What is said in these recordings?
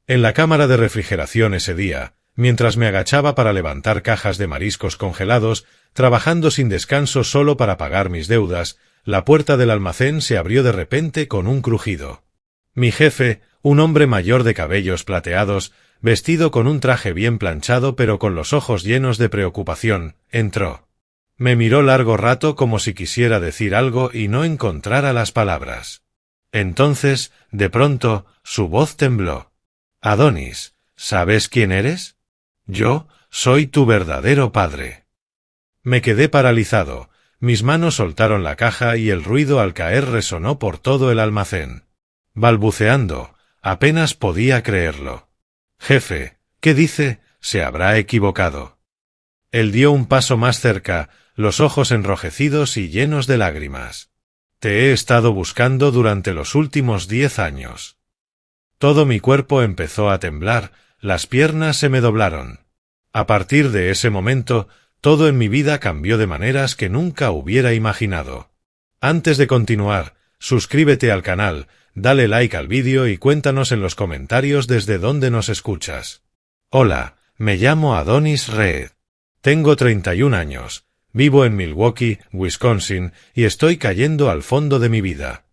En la cámara de refrigeración ese día, mientras me agachaba para levantar cajas de mariscos congelados, trabajando sin descanso solo para pagar mis deudas, la puerta del almacén se abrió de repente con un crujido. Mi jefe, un hombre mayor de cabellos plateados, vestido con un traje bien planchado pero con los ojos llenos de preocupación, entró. Me miró largo rato como si quisiera decir algo y no encontrara las palabras. Entonces, de pronto, su voz tembló. «Adonis, ¿sabes quién eres? Yo soy tu verdadero padre». Me quedé paralizado, mis manos soltaron la caja y el ruido al caer resonó por todo el almacén. Balbuceando, apenas podía creerlo. «Jefe, ¿qué dice? Se habrá equivocado». Él dio un paso más cerca, los ojos enrojecidos y llenos de lágrimas. «Te he estado buscando durante los últimos 10 años». Todo mi cuerpo empezó a temblar, las piernas se me doblaron. A partir de ese momento, todo en mi vida cambió de maneras que nunca hubiera imaginado. Antes de continuar, suscríbete al canal, dale like al vídeo y cuéntanos en los comentarios desde dónde nos escuchas. Hola, me llamo Adonis Reed. Tengo 31 años, vivo en Milwaukee, Wisconsin, y estoy cayendo al fondo de mi vida.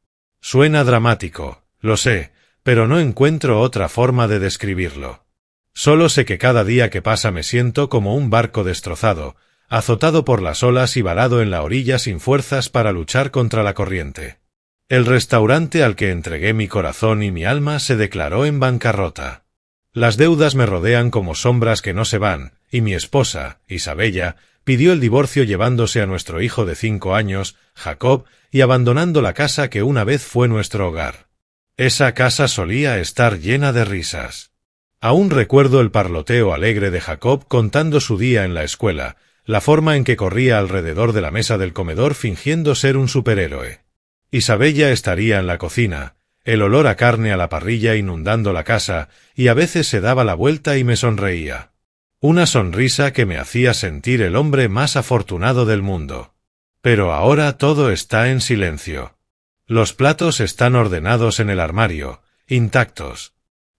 Suena dramático, lo sé, pero no encuentro otra forma de describirlo. Solo sé que cada día que pasa me siento como un barco destrozado, azotado por las olas y varado en la orilla sin fuerzas para luchar contra la corriente. El restaurante al que entregué mi corazón y mi alma se declaró en bancarrota. Las deudas me rodean como sombras que no se van, y mi esposa, Isabella, pidió el divorcio llevándose a nuestro hijo de 5 años, Jacob, y abandonando la casa que una vez fue nuestro hogar. Esa casa solía estar llena de risas. Aún recuerdo el parloteo alegre de Jacob contando su día en la escuela, la forma en que corría alrededor de la mesa del comedor fingiendo ser un superhéroe. Isabella estaría en la cocina, el olor a carne a la parrilla inundando la casa, y a veces se daba la vuelta y me sonreía. Una sonrisa que me hacía sentir el hombre más afortunado del mundo. Pero ahora todo está en silencio. Los platos están ordenados en el armario, intactos.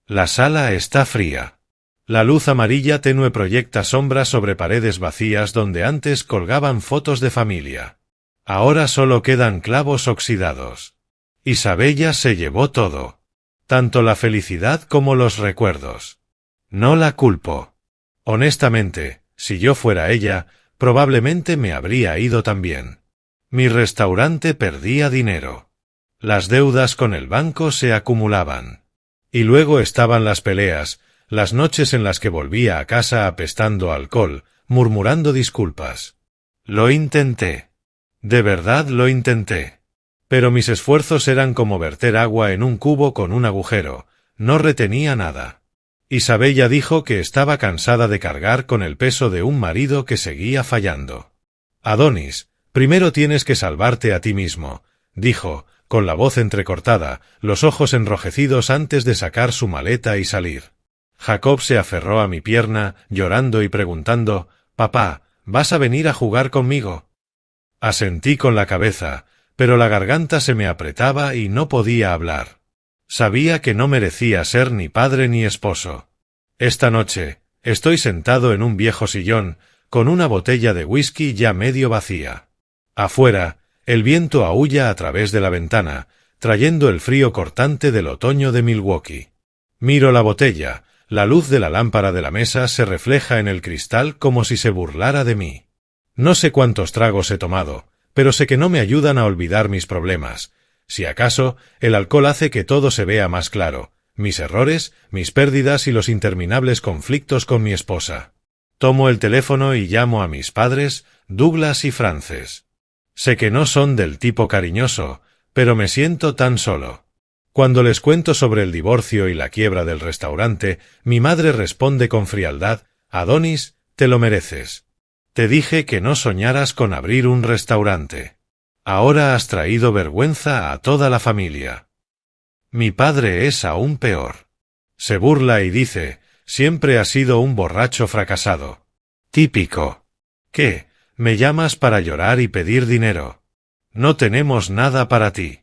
La sala está fría. La luz amarilla tenue proyecta sombras sobre paredes vacías donde antes colgaban fotos de familia. Ahora solo quedan clavos oxidados. Isabella se llevó todo. Tanto la felicidad como los recuerdos. No la culpo. Honestamente, si yo fuera ella, probablemente me habría ido también. Mi restaurante perdía dinero. Las deudas con el banco se acumulaban. Y luego estaban las peleas, las noches en las que volvía a casa apestando a alcohol, murmurando disculpas. Lo intenté. De verdad lo intenté. Pero mis esfuerzos eran como verter agua en un cubo con un agujero, no retenía nada. Isabella dijo que estaba cansada de cargar con el peso de un marido que seguía fallando. «Adonis, primero tienes que salvarte a ti mismo», dijo, con la voz entrecortada, los ojos enrojecidos antes de sacar su maleta y salir. Jacob se aferró a mi pierna, llorando y preguntando, «Papá, ¿vas a venir a jugar conmigo?» Asentí con la cabeza, pero la garganta se me apretaba y no podía hablar. Sabía que no merecía ser ni padre ni esposo. Esta noche, estoy sentado en un viejo sillón, con una botella de whisky ya medio vacía. Afuera, el viento aúlla a través de la ventana, trayendo el frío cortante del otoño de Milwaukee. Miro la botella, la luz de la lámpara de la mesa se refleja en el cristal como si se burlara de mí. No sé cuántos tragos he tomado, pero sé que no me ayudan a olvidar mis problemas. Si acaso, el alcohol hace que todo se vea más claro, mis errores, mis pérdidas y los interminables conflictos con mi esposa. Tomo el teléfono y llamo a mis padres, Douglas y Frances. Sé que no son del tipo cariñoso, pero me siento tan solo. Cuando les cuento sobre el divorcio y la quiebra del restaurante, mi madre responde con frialdad, «Adonis, te lo mereces. Te dije que no soñaras con abrir un restaurante. Ahora has traído vergüenza a toda la familia». Mi padre es aún peor. Se burla y dice, «Siempre has sido un borracho fracasado». Típico. ¿Qué? ¿Me llamas para llorar y pedir dinero? No tenemos nada para ti.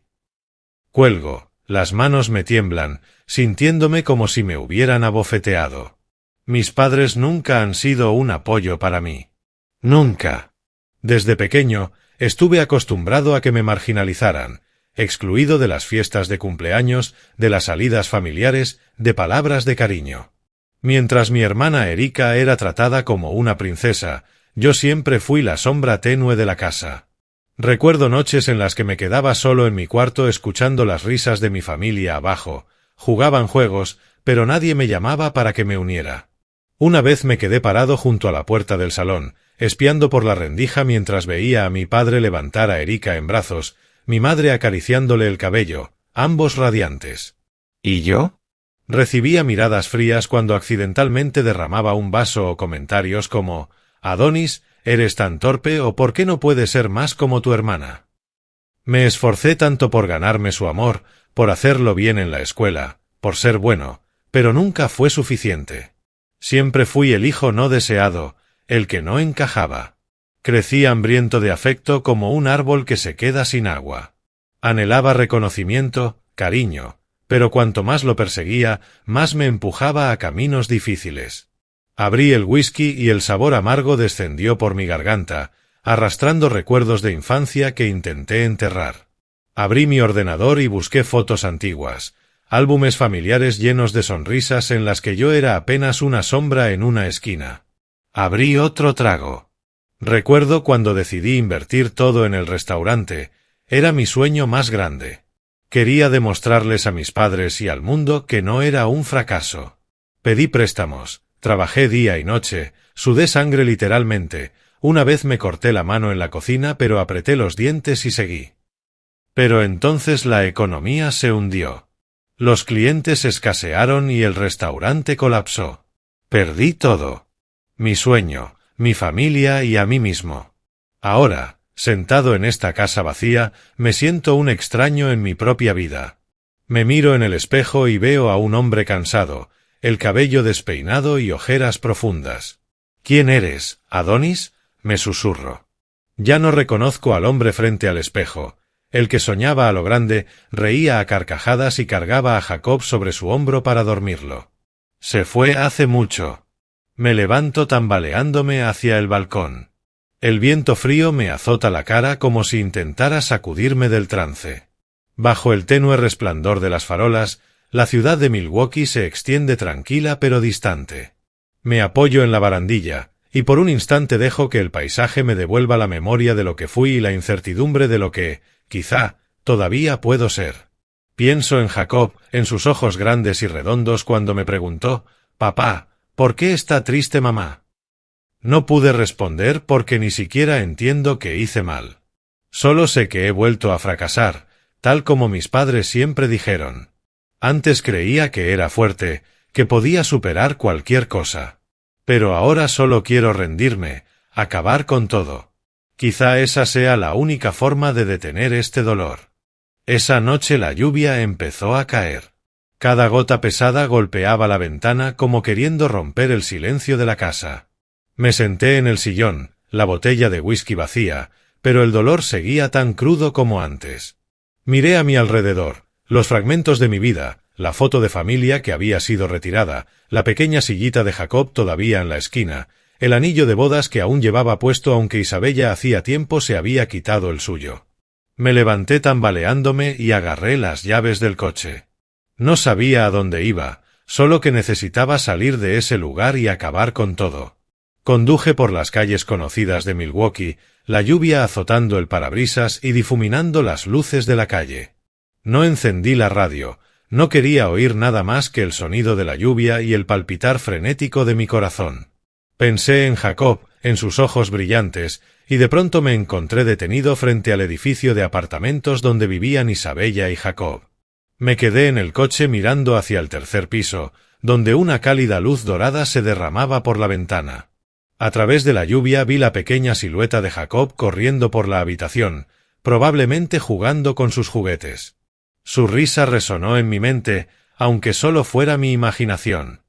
Cuelgo, Las manos me tiemblan, sintiéndome como si me hubieran abofeteado. Mis padres nunca han sido un apoyo para mí. Nunca. Desde pequeño, estuve acostumbrado a que me marginalizaran, excluido de las fiestas de cumpleaños, de las salidas familiares, de palabras de cariño. Mientras mi hermana Erika era tratada como una princesa, yo siempre fui la sombra tenue de la casa. Recuerdo noches en las que me quedaba solo en mi cuarto escuchando las risas de mi familia abajo. Jugaban juegos, pero nadie me llamaba para que me uniera. Una vez me quedé parado junto a la puerta del salón, espiando por la rendija mientras veía a mi padre levantar a Erika en brazos, mi madre acariciándole el cabello, ambos radiantes. ¿Y yo? Recibía miradas frías cuando accidentalmente derramaba un vaso o comentarios como «Adonis, ¿eres tan torpe o por qué no puedes ser más como tu hermana?» Me esforcé tanto por ganarme su amor, por hacerlo bien en la escuela, por ser bueno, pero nunca fue suficiente. Siempre fui el hijo no deseado, el que no encajaba. Crecí hambriento de afecto como un árbol que se queda sin agua. Anhelaba reconocimiento, cariño, pero cuanto más lo perseguía, más me empujaba a caminos difíciles. Abrí el whisky y el sabor amargo descendió por mi garganta, arrastrando recuerdos de infancia que intenté enterrar. Abrí mi ordenador y busqué fotos antiguas, álbumes familiares llenos de sonrisas en las que yo era apenas una sombra en una esquina. Abrí otro trago. Recuerdo cuando decidí invertir todo en el restaurante, era mi sueño más grande. Quería demostrarles a mis padres y al mundo que no era un fracaso. Pedí préstamos, trabajé día y noche, sudé sangre literalmente, una vez me corté la mano en la cocina pero apreté los dientes y seguí. Pero entonces la economía se hundió. Los clientes escasearon y el restaurante colapsó. Perdí todo. Mi sueño, mi familia y a mí mismo. Ahora, sentado en esta casa vacía, me siento un extraño en mi propia vida. Me miro en el espejo y veo a un hombre cansado, el cabello despeinado y ojeras profundas. ¿Quién eres, Adonis?, me susurro. Ya no reconozco al hombre frente al espejo. El que soñaba a lo grande, reía a carcajadas y cargaba a Jacob sobre su hombro para dormirlo. Se fue hace mucho. Me levanto tambaleándome hacia el balcón. El viento frío me azota la cara como si intentara sacudirme del trance. Bajo el tenue resplandor de las farolas, la ciudad de Milwaukee se extiende tranquila pero distante. Me apoyo en la barandilla, y por un instante dejo que el paisaje me devuelva la memoria de lo que fui y la incertidumbre de lo que, quizá, todavía puedo ser. Pienso en Jacob, en sus ojos grandes y redondos cuando me preguntó, «Papá, ¿por qué está triste mamá?» No pude responder porque ni siquiera entiendo que hice mal. Solo sé que he vuelto a fracasar, tal como mis padres siempre dijeron. Antes creía que era fuerte, que podía superar cualquier cosa. Pero ahora solo quiero rendirme, acabar con todo. Quizá esa sea la única forma de detener este dolor. Esa noche la lluvia empezó a caer. Cada gota pesada golpeaba la ventana como queriendo romper el silencio de la casa. Me senté en el sillón, la botella de whisky vacía, pero el dolor seguía tan crudo como antes. Miré a mi alrededor, los fragmentos de mi vida, la foto de familia que había sido retirada, la pequeña sillita de Jacob todavía en la esquina, el anillo de bodas que aún llevaba puesto aunque Isabella hacía tiempo se había quitado el suyo. Me levanté tambaleándome y agarré las llaves del coche. No sabía a dónde iba, solo que necesitaba salir de ese lugar y acabar con todo. Conduje por las calles conocidas de Milwaukee, la lluvia azotando el parabrisas y difuminando las luces de la calle. No encendí la radio, no quería oír nada más que el sonido de la lluvia y el palpitar frenético de mi corazón. Pensé en Jacob, en sus ojos brillantes, y de pronto me encontré detenido frente al edificio de apartamentos donde vivían Isabella y Jacob. Me quedé en el coche mirando hacia el tercer piso, donde una cálida luz dorada se derramaba por la ventana. A través de la lluvia vi la pequeña silueta de Jacob corriendo por la habitación, probablemente jugando con sus juguetes. Su risa resonó en mi mente, aunque solo fuera mi imaginación.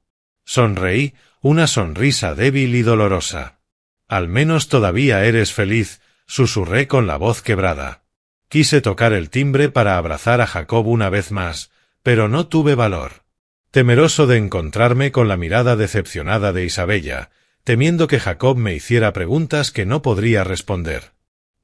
Sonreí, una sonrisa débil y dolorosa. «Al menos todavía eres feliz», susurré con la voz quebrada. Quise tocar el timbre para abrazar a Jacob una vez más, pero no tuve valor. Temeroso de encontrarme con la mirada decepcionada de Isabella, temiendo que Jacob me hiciera preguntas que no podría responder.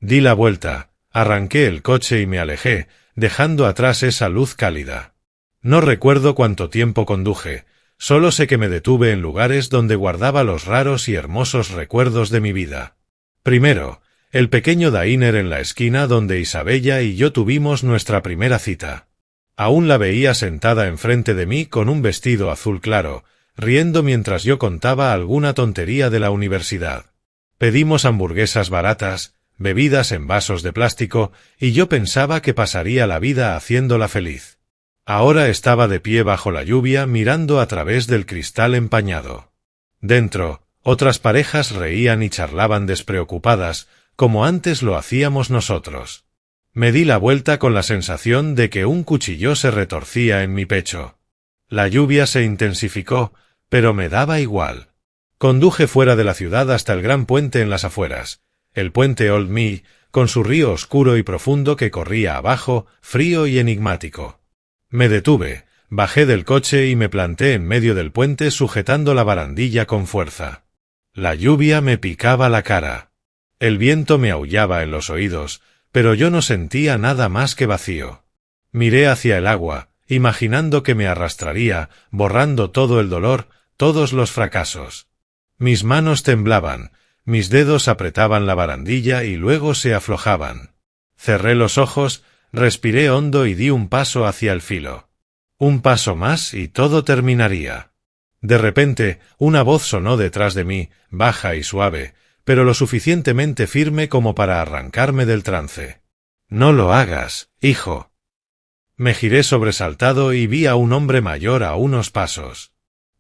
Di la vuelta, arranqué el coche y me alejé, dejando atrás esa luz cálida. No recuerdo cuánto tiempo conduje, solo sé que me detuve en lugares donde guardaba los raros y hermosos recuerdos de mi vida. Primero, el pequeño diner en la esquina donde Isabella y yo tuvimos nuestra primera cita. Aún la veía sentada enfrente de mí con un vestido azul claro, riendo mientras yo contaba alguna tontería de la universidad. Pedimos hamburguesas baratas, bebidas en vasos de plástico, y yo pensaba que pasaría la vida haciéndola feliz. Ahora estaba de pie bajo la lluvia mirando a través del cristal empañado. Dentro, otras parejas reían y charlaban despreocupadas, como antes lo hacíamos nosotros. Me di la vuelta con la sensación de que un cuchillo se retorcía en mi pecho. La lluvia se intensificó, pero me daba igual. Conduje fuera de la ciudad hasta el gran puente en las afueras, el puente Old Mill, con su río oscuro y profundo que corría abajo, frío y enigmático. Me detuve, bajé del coche y me planté en medio del puente sujetando la barandilla con fuerza. La lluvia me picaba la cara. El viento me aullaba en los oídos, pero yo no sentía nada más que vacío. Miré hacia el agua, imaginando que me arrastraría, borrando todo el dolor, todos los fracasos. Mis manos temblaban, mis dedos apretaban la barandilla y luego se aflojaban. Cerré los ojos, respiré hondo y di un paso hacia el filo. Un paso más y todo terminaría. De repente, una voz sonó detrás de mí, baja y suave, pero lo suficientemente firme como para arrancarme del trance. «No lo hagas, hijo». Me giré sobresaltado y vi a un hombre mayor a unos pasos.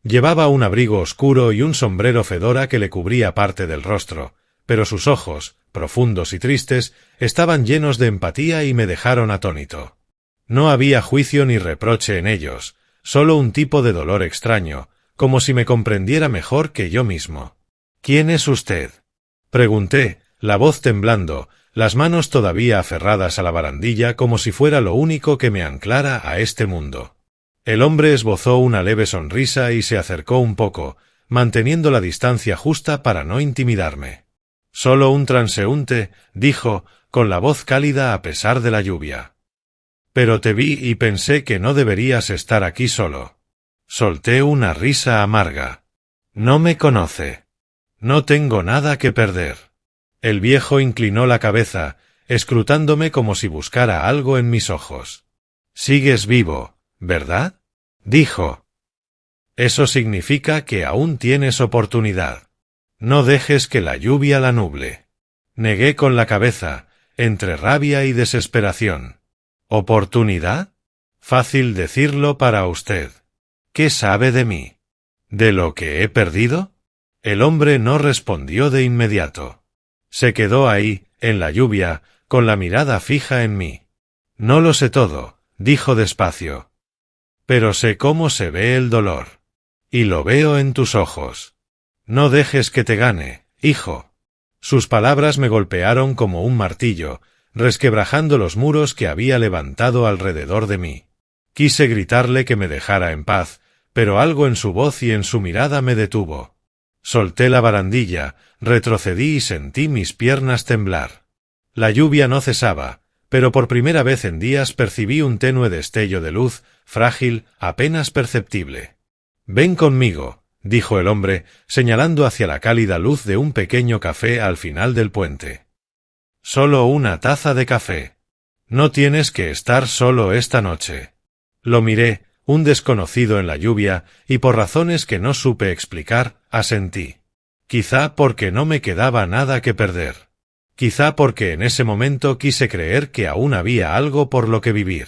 Llevaba un abrigo oscuro y un sombrero fedora que le cubría parte del rostro, pero sus ojos, profundos y tristes, estaban llenos de empatía y me dejaron atónito. No había juicio ni reproche en ellos, solo un tipo de dolor extraño, como si me comprendiera mejor que yo mismo. «¿Quién es usted?», pregunté, la voz temblando, las manos todavía aferradas a la barandilla como si fuera lo único que me anclara a este mundo. El hombre esbozó una leve sonrisa y se acercó un poco, manteniendo la distancia justa para no intimidarme. «Solo un transeúnte», dijo, con la voz cálida a pesar de la lluvia. «Pero te vi y pensé que no deberías estar aquí solo». Solté una risa amarga. «No me conoce. No tengo nada que perder». El viejo inclinó la cabeza, escrutándome como si buscara algo en mis ojos. «Sigues vivo, ¿verdad?», dijo. «Eso significa que aún tienes oportunidad. No dejes que la lluvia la nuble». Negué con la cabeza, entre rabia y desesperación. «¿Oportunidad? Fácil decirlo para usted. ¿Qué sabe de mí? ¿De lo que he perdido?». El hombre no respondió de inmediato. Se quedó ahí, en la lluvia, con la mirada fija en mí. «No lo sé todo», dijo despacio. «Pero sé cómo se ve el dolor. Y lo veo en tus ojos. No dejes que te gane, hijo». Sus palabras me golpearon como un martillo, resquebrajando los muros que había levantado alrededor de mí. Quise gritarle que me dejara en paz, pero algo en su voz y en su mirada me detuvo. Solté la barandilla, retrocedí y sentí mis piernas temblar. La lluvia no cesaba, pero por primera vez en días percibí un tenue destello de luz, frágil, apenas perceptible. «Ven conmigo», dijo el hombre, señalando hacia la cálida luz de un pequeño café al final del puente. «Solo una taza de café. No tienes que estar solo esta noche». Lo miré, un desconocido en la lluvia, y por razones que no supe explicar, asentí. Quizá porque no me quedaba nada que perder. Quizá porque en ese momento quise creer que aún había algo por lo que vivir.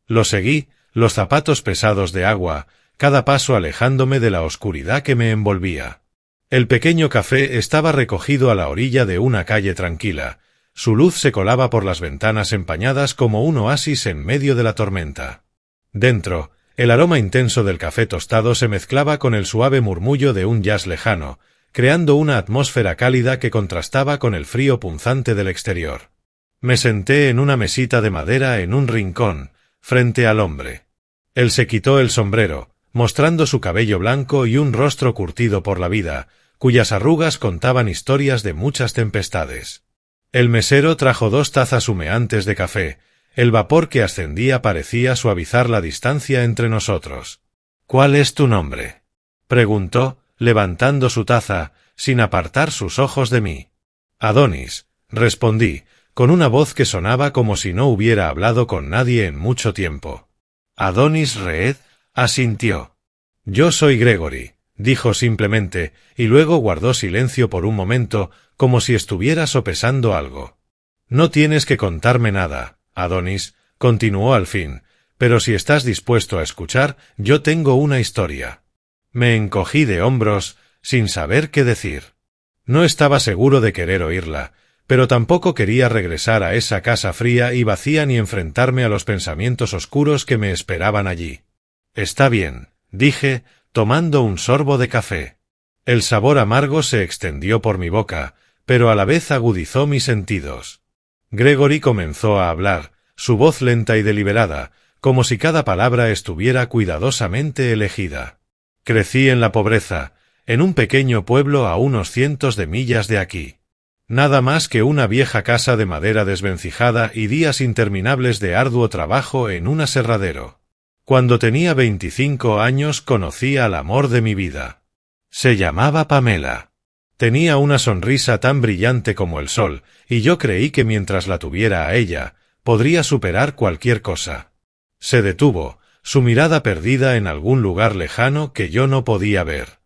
Lo seguí, los zapatos pesados de agua, cada paso alejándome de la oscuridad que me envolvía. El pequeño café estaba recogido a la orilla de una calle tranquila. Su luz se colaba por las ventanas empañadas como un oasis en medio de la tormenta. Dentro, el aroma intenso del café tostado se mezclaba con el suave murmullo de un jazz lejano, creando una atmósfera cálida que contrastaba con el frío punzante del exterior. Me senté en una mesita de madera en un rincón, frente al hombre. Él se quitó el sombrero, mostrando su cabello blanco y un rostro curtido por la vida, cuyas arrugas contaban historias de muchas tempestades. El mesero trajo 2 tazas humeantes de café. El vapor que ascendía parecía suavizar la distancia entre nosotros. —¿Cuál es tu nombre? —preguntó, levantando su taza, sin apartar sus ojos de mí. —Adonis —respondí, con una voz que sonaba como si no hubiera hablado con nadie en mucho tiempo. Adonis Reed asintió. —Yo soy Gregory —dijo simplemente, y luego guardó silencio por un momento, como si estuviera sopesando algo. —No tienes que contarme nada, Adonis —continuó al fin—, pero si estás dispuesto a escuchar, yo tengo una historia. Me encogí de hombros, sin saber qué decir. No estaba seguro de querer oírla, pero tampoco quería regresar a esa casa fría y vacía ni enfrentarme a los pensamientos oscuros que me esperaban allí. —Está bien —dije, tomando un sorbo de café. El sabor amargo se extendió por mi boca, pero a la vez agudizó mis sentidos. Gregory comenzó a hablar, su voz lenta y deliberada, como si cada palabra estuviera cuidadosamente elegida. Crecí en la pobreza, en un pequeño pueblo a unos cientos de millas de aquí. Nada más que una vieja casa de madera desvencijada y días interminables de arduo trabajo en un aserradero. Cuando tenía 25 años conocí al amor de mi vida. Se llamaba Pamela. Tenía una sonrisa tan brillante como el sol, y yo creí que mientras la tuviera a ella, podría superar cualquier cosa. Se detuvo, su mirada perdida en algún lugar lejano que yo no podía ver.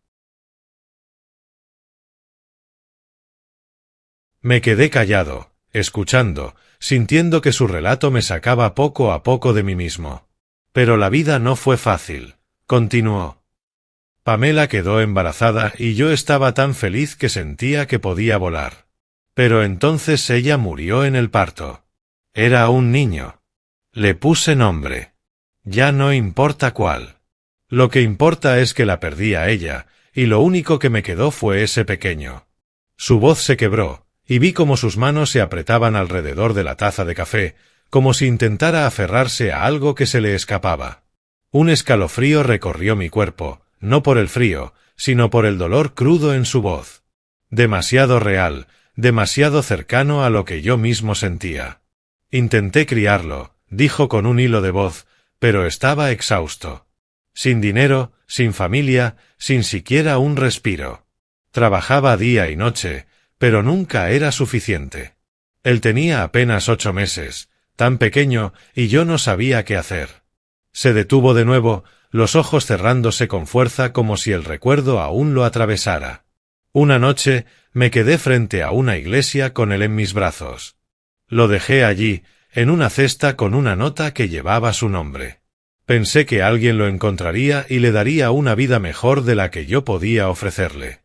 Me quedé callado, escuchando, sintiendo que su relato me sacaba poco a poco de mí mismo. Pero la vida no fue fácil, continuó. Pamela quedó embarazada y yo estaba tan feliz que sentía que podía volar. Pero entonces ella murió en el parto. Era un niño. Le puse nombre. Ya no importa cuál. Lo que importa es que la perdí a ella, y lo único que me quedó fue ese pequeño. Su voz se quebró, y vi cómo sus manos se apretaban alrededor de la taza de café, como si intentara aferrarse a algo que se le escapaba. Un escalofrío recorrió mi cuerpo, no por el frío, sino por el dolor crudo en su voz. Demasiado real, demasiado cercano a lo que yo mismo sentía. Intenté criarlo, dijo con un hilo de voz, pero estaba exhausto. Sin dinero, sin familia, sin siquiera un respiro. Trabajaba día y noche, pero nunca era suficiente. Él tenía apenas 8 meses, tan pequeño, y yo no sabía qué hacer. Se detuvo de nuevo, los ojos cerrándose con fuerza como si el recuerdo aún lo atravesara. Una noche, me quedé frente a una iglesia con él en mis brazos. Lo dejé allí, en una cesta con una nota que llevaba su nombre. Pensé que alguien lo encontraría y le daría una vida mejor de la que yo podía ofrecerle.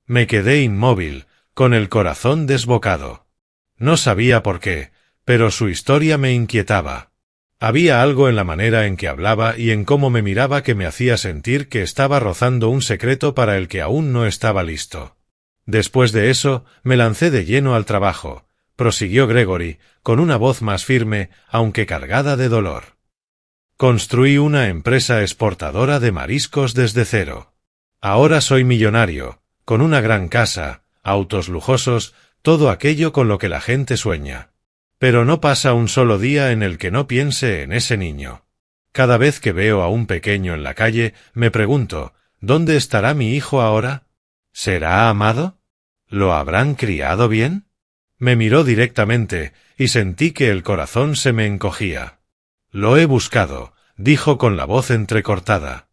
Me quedé inmóvil, con el corazón desbocado. No sabía por qué, pero su historia me inquietaba. Había algo en la manera en que hablaba y en cómo me miraba que me hacía sentir que estaba rozando un secreto para el que aún no estaba listo. Después de eso, me lancé de lleno al trabajo, prosiguió Gregory, con una voz más firme, aunque cargada de dolor. Construí una empresa exportadora de mariscos desde cero. Ahora soy millonario, con una gran casa, autos lujosos, todo aquello con lo que la gente sueña. Pero no pasa un solo día en el que no piense en ese niño. Cada vez que veo a un pequeño en la calle, me pregunto, ¿dónde estará mi hijo ahora? ¿Será amado? ¿Lo habrán criado bien? Me miró directamente, y sentí que el corazón se me encogía. Lo he buscado, dijo con la voz entrecortada.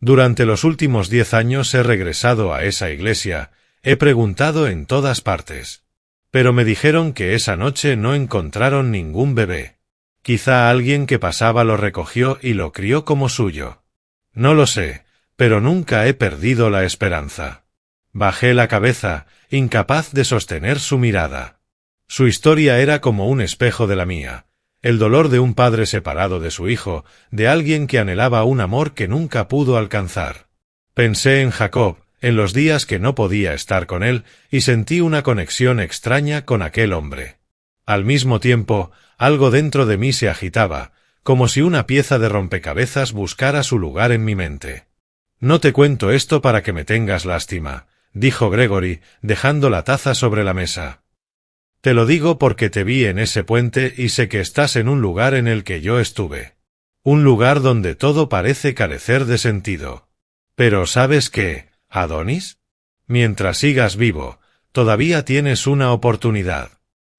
Durante los últimos 10 años he regresado a esa iglesia, he preguntado en todas partes. Pero me dijeron que esa noche no encontraron ningún bebé. Quizá alguien que pasaba lo recogió y lo crió como suyo. No lo sé, pero nunca he perdido la esperanza. Bajé la cabeza, incapaz de sostener su mirada. Su historia era como un espejo de la mía. El dolor de un padre separado de su hijo, de alguien que anhelaba un amor que nunca pudo alcanzar. Pensé en Jacob, en los días que no podía estar con él, y sentí una conexión extraña con aquel hombre. Al mismo tiempo, algo dentro de mí se agitaba, como si una pieza de rompecabezas buscara su lugar en mi mente. «No te cuento esto para que me tengas lástima», dijo Gregory, dejando la taza sobre la mesa. «Te lo digo porque te vi en ese puente y sé que estás en un lugar en el que yo estuve. Un lugar donde todo parece carecer de sentido. Pero ¿sabes qué, Adonis? Mientras sigas vivo, todavía tienes una oportunidad.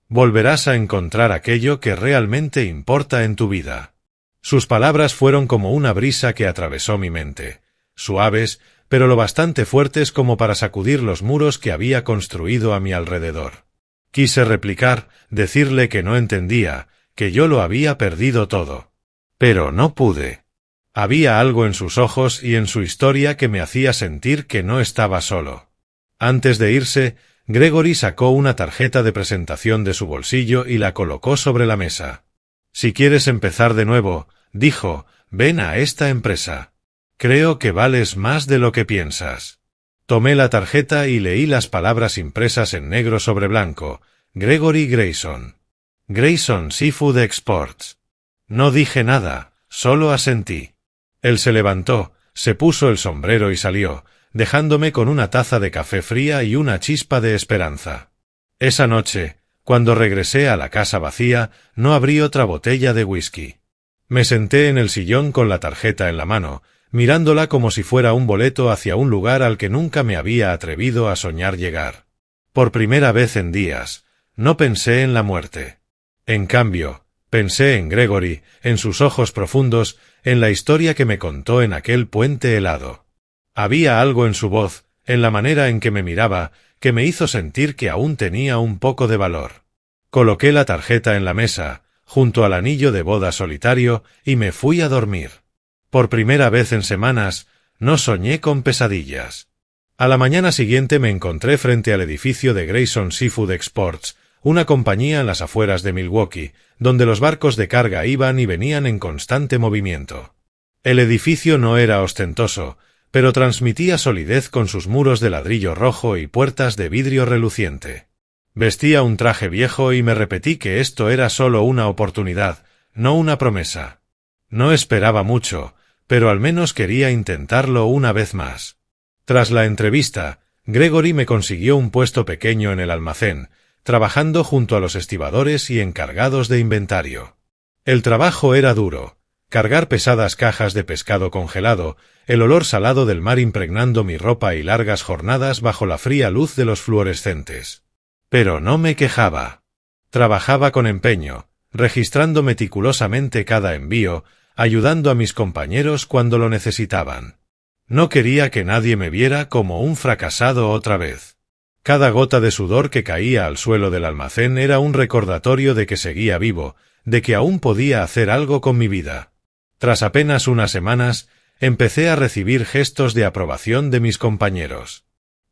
Volverás a encontrar aquello que realmente importa en tu vida». Sus palabras fueron como una brisa que atravesó mi mente, suaves, pero lo bastante fuertes como para sacudir los muros que había construido a mi alrededor. Quise replicar, decirle que no entendía, que yo lo había perdido todo. Pero no pude. Había algo en sus ojos y en su historia que me hacía sentir que no estaba solo. Antes de irse, Gregory sacó una tarjeta de presentación de su bolsillo y la colocó sobre la mesa. «Si quieres empezar de nuevo», dijo, «ven a esta empresa. Creo que vales más de lo que piensas». Tomé la tarjeta y leí las palabras impresas en negro sobre blanco: Gregory Grayson. Grayson Seafood Exports. No dije nada, solo asentí. Él se levantó, se puso el sombrero y salió, dejándome con una taza de café fría y una chispa de esperanza. Esa noche, cuando regresé a la casa vacía, no abrí otra botella de whisky. Me senté en el sillón con la tarjeta en la mano, mirándola como si fuera un boleto hacia un lugar al que nunca me había atrevido a soñar llegar. Por primera vez en días, no pensé en la muerte. En cambio, pensé en Gregory, en sus ojos profundos, en la historia que me contó en aquel puente helado. Había algo en su voz, en la manera en que me miraba, que me hizo sentir que aún tenía un poco de valor. Coloqué la tarjeta en la mesa, junto al anillo de boda solitario, y me fui a dormir. Por primera vez en semanas, no soñé con pesadillas. A la mañana siguiente me encontré frente al edificio de Grayson Seafood Exports, una compañía en las afueras de Milwaukee, donde los barcos de carga iban y venían en constante movimiento. El edificio no era ostentoso, pero transmitía solidez con sus muros de ladrillo rojo y puertas de vidrio reluciente. Vestía un traje viejo y me repetí que esto era solo una oportunidad, no una promesa. No esperaba mucho, pero al menos quería intentarlo una vez más. Tras la entrevista, Gregory me consiguió un puesto pequeño en el almacén, trabajando junto a los estibadores y encargados de inventario. El trabajo era duro. Cargar pesadas cajas de pescado congelado, el olor salado del mar impregnando mi ropa y largas jornadas bajo la fría luz de los fluorescentes. Pero no me quejaba. Trabajaba con empeño, registrando meticulosamente cada envío, ayudando a mis compañeros cuando lo necesitaban. No quería que nadie me viera como un fracasado otra vez. Cada gota de sudor que caía al suelo del almacén era un recordatorio de que seguía vivo, de que aún podía hacer algo con mi vida. Tras apenas unas semanas, empecé a recibir gestos de aprobación de mis compañeros.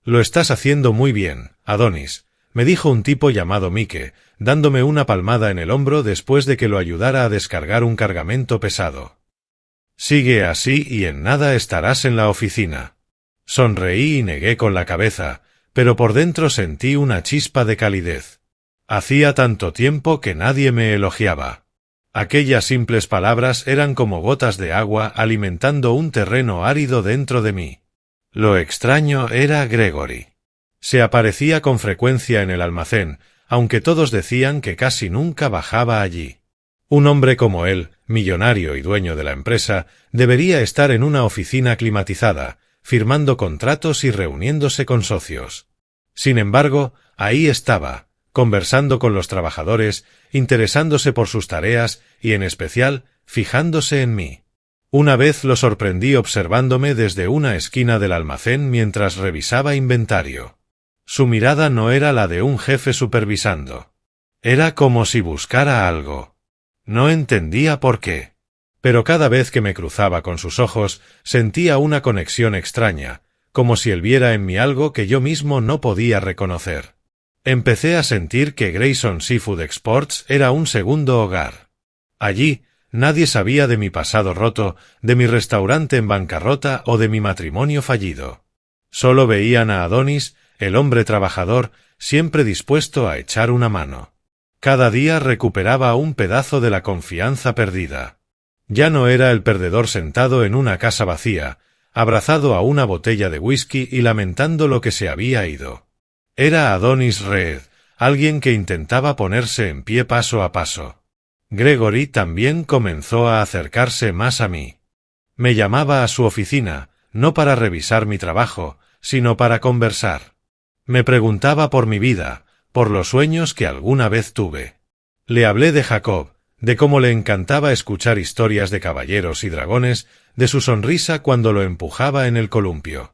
«Lo estás haciendo muy bien, Adonis», me dijo un tipo llamado Mike, dándome una palmada en el hombro después de que lo ayudara a descargar un cargamento pesado. «Sigue así y en nada estarás en la oficina». Sonreí y negué con la cabeza, pero por dentro sentí una chispa de calidez. Hacía tanto tiempo que nadie me elogiaba. Aquellas simples palabras eran como gotas de agua alimentando un terreno árido dentro de mí. Lo extraño era Gregory. Se aparecía con frecuencia en el almacén, aunque todos decían que casi nunca bajaba allí. Un hombre como él, millonario y dueño de la empresa, debería estar en una oficina climatizada, firmando contratos y reuniéndose con socios. Sin embargo, ahí estaba, conversando con los trabajadores, interesándose por sus tareas y, en especial, fijándose en mí. Una vez lo sorprendí observándome desde una esquina del almacén mientras revisaba inventario. Su mirada no era la de un jefe supervisando. Era como si buscara algo. No entendía por qué. Pero cada vez que me cruzaba con sus ojos, sentía una conexión extraña, como si él viera en mí algo que yo mismo no podía reconocer. Empecé a sentir que Grayson Seafood Exports era un segundo hogar. Allí, nadie sabía de mi pasado roto, de mi restaurante en bancarrota o de mi matrimonio fallido. Solo veían a Adonis, el hombre trabajador, siempre dispuesto a echar una mano. Cada día recuperaba un pedazo de la confianza perdida. Ya no era el perdedor sentado en una casa vacía, abrazado a una botella de whisky y lamentando lo que se había ido. Era Adonis Reed, alguien que intentaba ponerse en pie paso a paso. Gregory también comenzó a acercarse más a mí. Me llamaba a su oficina, no para revisar mi trabajo, sino para conversar. Me preguntaba por mi vida, por los sueños que alguna vez tuve. Le hablé de Jacob, de cómo le encantaba escuchar historias de caballeros y dragones, de su sonrisa cuando lo empujaba en el columpio.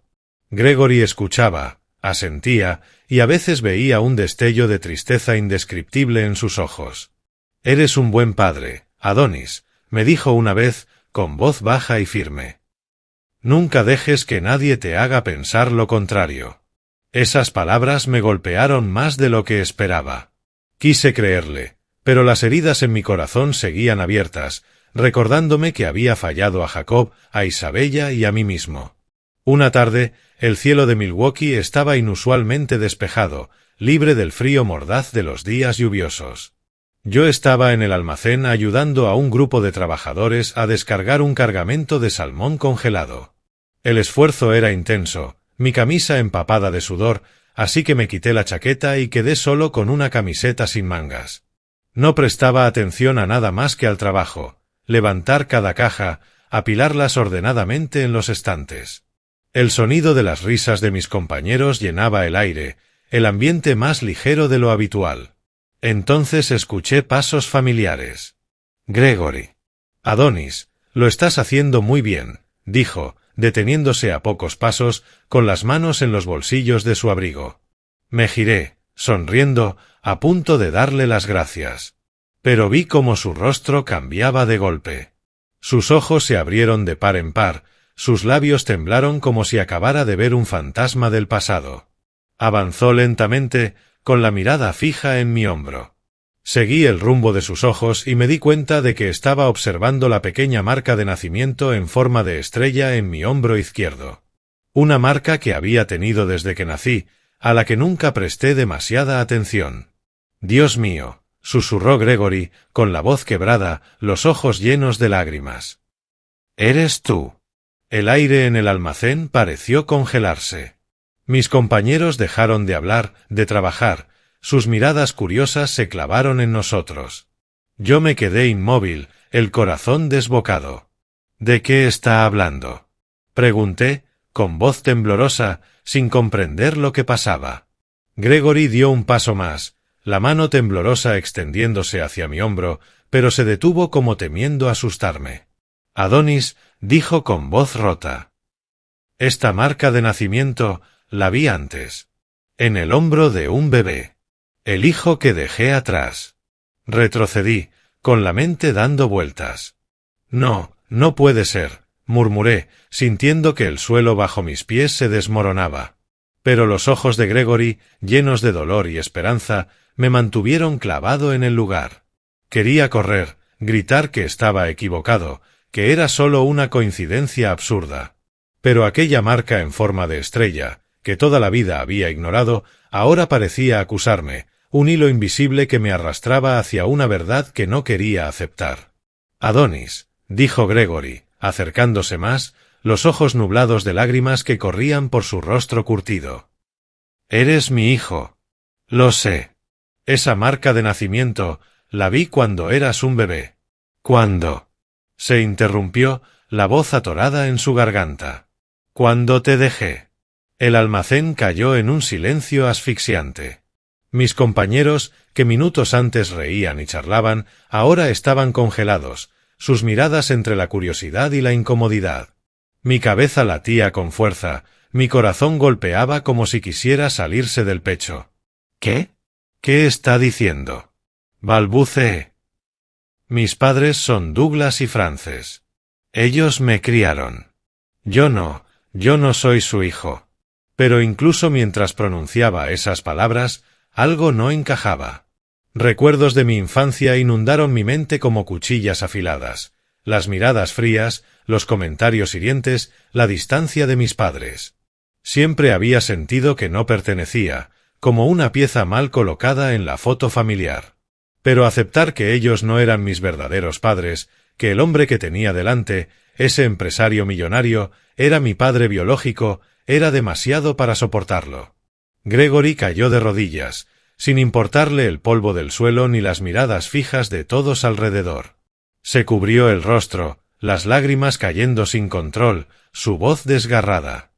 Gregory escuchaba, asentía, y a veces veía un destello de tristeza indescriptible en sus ojos. «Eres un buen padre, Adonis», me dijo una vez, con voz baja y firme. «Nunca dejes que nadie te haga pensar lo contrario». Esas palabras me golpearon más de lo que esperaba. Quise creerle, pero las heridas en mi corazón seguían abiertas, recordándome que había fallado a Jacob, a Isabella y a mí mismo. Una tarde, el cielo de Milwaukee estaba inusualmente despejado, libre del frío mordaz de los días lluviosos. Yo estaba en el almacén ayudando a un grupo de trabajadores a descargar un cargamento de salmón congelado. El esfuerzo era intenso, mi camisa empapada de sudor, así que me quité la chaqueta y quedé solo con una camiseta sin mangas. No prestaba atención a nada más que al trabajo, levantar cada caja, apilarlas ordenadamente en los estantes. El sonido de las risas de mis compañeros llenaba el aire, el ambiente más ligero de lo habitual. Entonces escuché pasos familiares. «Gregory». «Adonis, lo estás haciendo muy bien», dijo, deteniéndose a pocos pasos, con las manos en los bolsillos de su abrigo. Me giré, sonriendo, a punto de darle las gracias. Pero vi cómo su rostro cambiaba de golpe. Sus ojos se abrieron de par en par, sus labios temblaron como si acabara de ver un fantasma del pasado. Avanzó lentamente, con la mirada fija en mi hombro. Seguí el rumbo de sus ojos y me di cuenta de que estaba observando la pequeña marca de nacimiento en forma de estrella en mi hombro izquierdo. Una marca que había tenido desde que nací, a la que nunca presté demasiada atención. «Dios mío», susurró Gregory, con la voz quebrada, los ojos llenos de lágrimas. «¿Eres tú?» El aire en el almacén pareció congelarse. Mis compañeros dejaron de hablar, de trabajar. Sus miradas curiosas se clavaron en nosotros. Yo me quedé inmóvil, el corazón desbocado. «¿De qué está hablando?», pregunté, con voz temblorosa, sin comprender lo que pasaba. Gregory dio un paso más, la mano temblorosa extendiéndose hacia mi hombro, pero se detuvo como temiendo asustarme. «Adonis», dijo con voz rota. «Esta marca de nacimiento la vi antes. En el hombro de un bebé. El hijo que dejé atrás». Retrocedí, con la mente dando vueltas. «No, no puede ser», murmuré, sintiendo que el suelo bajo mis pies se desmoronaba. Pero los ojos de Gregory, llenos de dolor y esperanza, me mantuvieron clavado en el lugar. Quería correr, gritar que estaba equivocado, que era solo una coincidencia absurda. Pero aquella marca en forma de estrella, que toda la vida había ignorado, ahora parecía acusarme, un hilo invisible que me arrastraba hacia una verdad que no quería aceptar. «Adonis», dijo Gregory, acercándose más, los ojos nublados de lágrimas que corrían por su rostro curtido. «Eres mi hijo. Lo sé. Esa marca de nacimiento la vi cuando eras un bebé». «¿Cuándo?», se interrumpió, la voz atorada en su garganta. «¿Cuándo te dejé?». El almacén cayó en un silencio asfixiante. Mis compañeros, que minutos antes reían y charlaban, ahora estaban congelados, sus miradas entre la curiosidad y la incomodidad. Mi cabeza latía con fuerza, mi corazón golpeaba como si quisiera salirse del pecho. «¿Qué? ¿Qué está diciendo?», balbuceé. «Mis padres son Douglas y Frances. Ellos me criaron. Yo no soy su hijo». Pero incluso mientras pronunciaba esas palabras, algo no encajaba. Recuerdos de mi infancia inundaron mi mente como cuchillas afiladas, las miradas frías, los comentarios hirientes, la distancia de mis padres. Siempre había sentido que no pertenecía, como una pieza mal colocada en la foto familiar. pero aceptar que ellos no eran mis verdaderos padres, que el hombre que tenía delante, ese empresario millonario, era mi padre biológico, era demasiado para soportarlo. Gregory cayó de rodillas, sin importarle el polvo del suelo ni las miradas fijas de todos alrededor. Se cubrió el rostro, las lágrimas cayendo sin control, su voz desgarrada.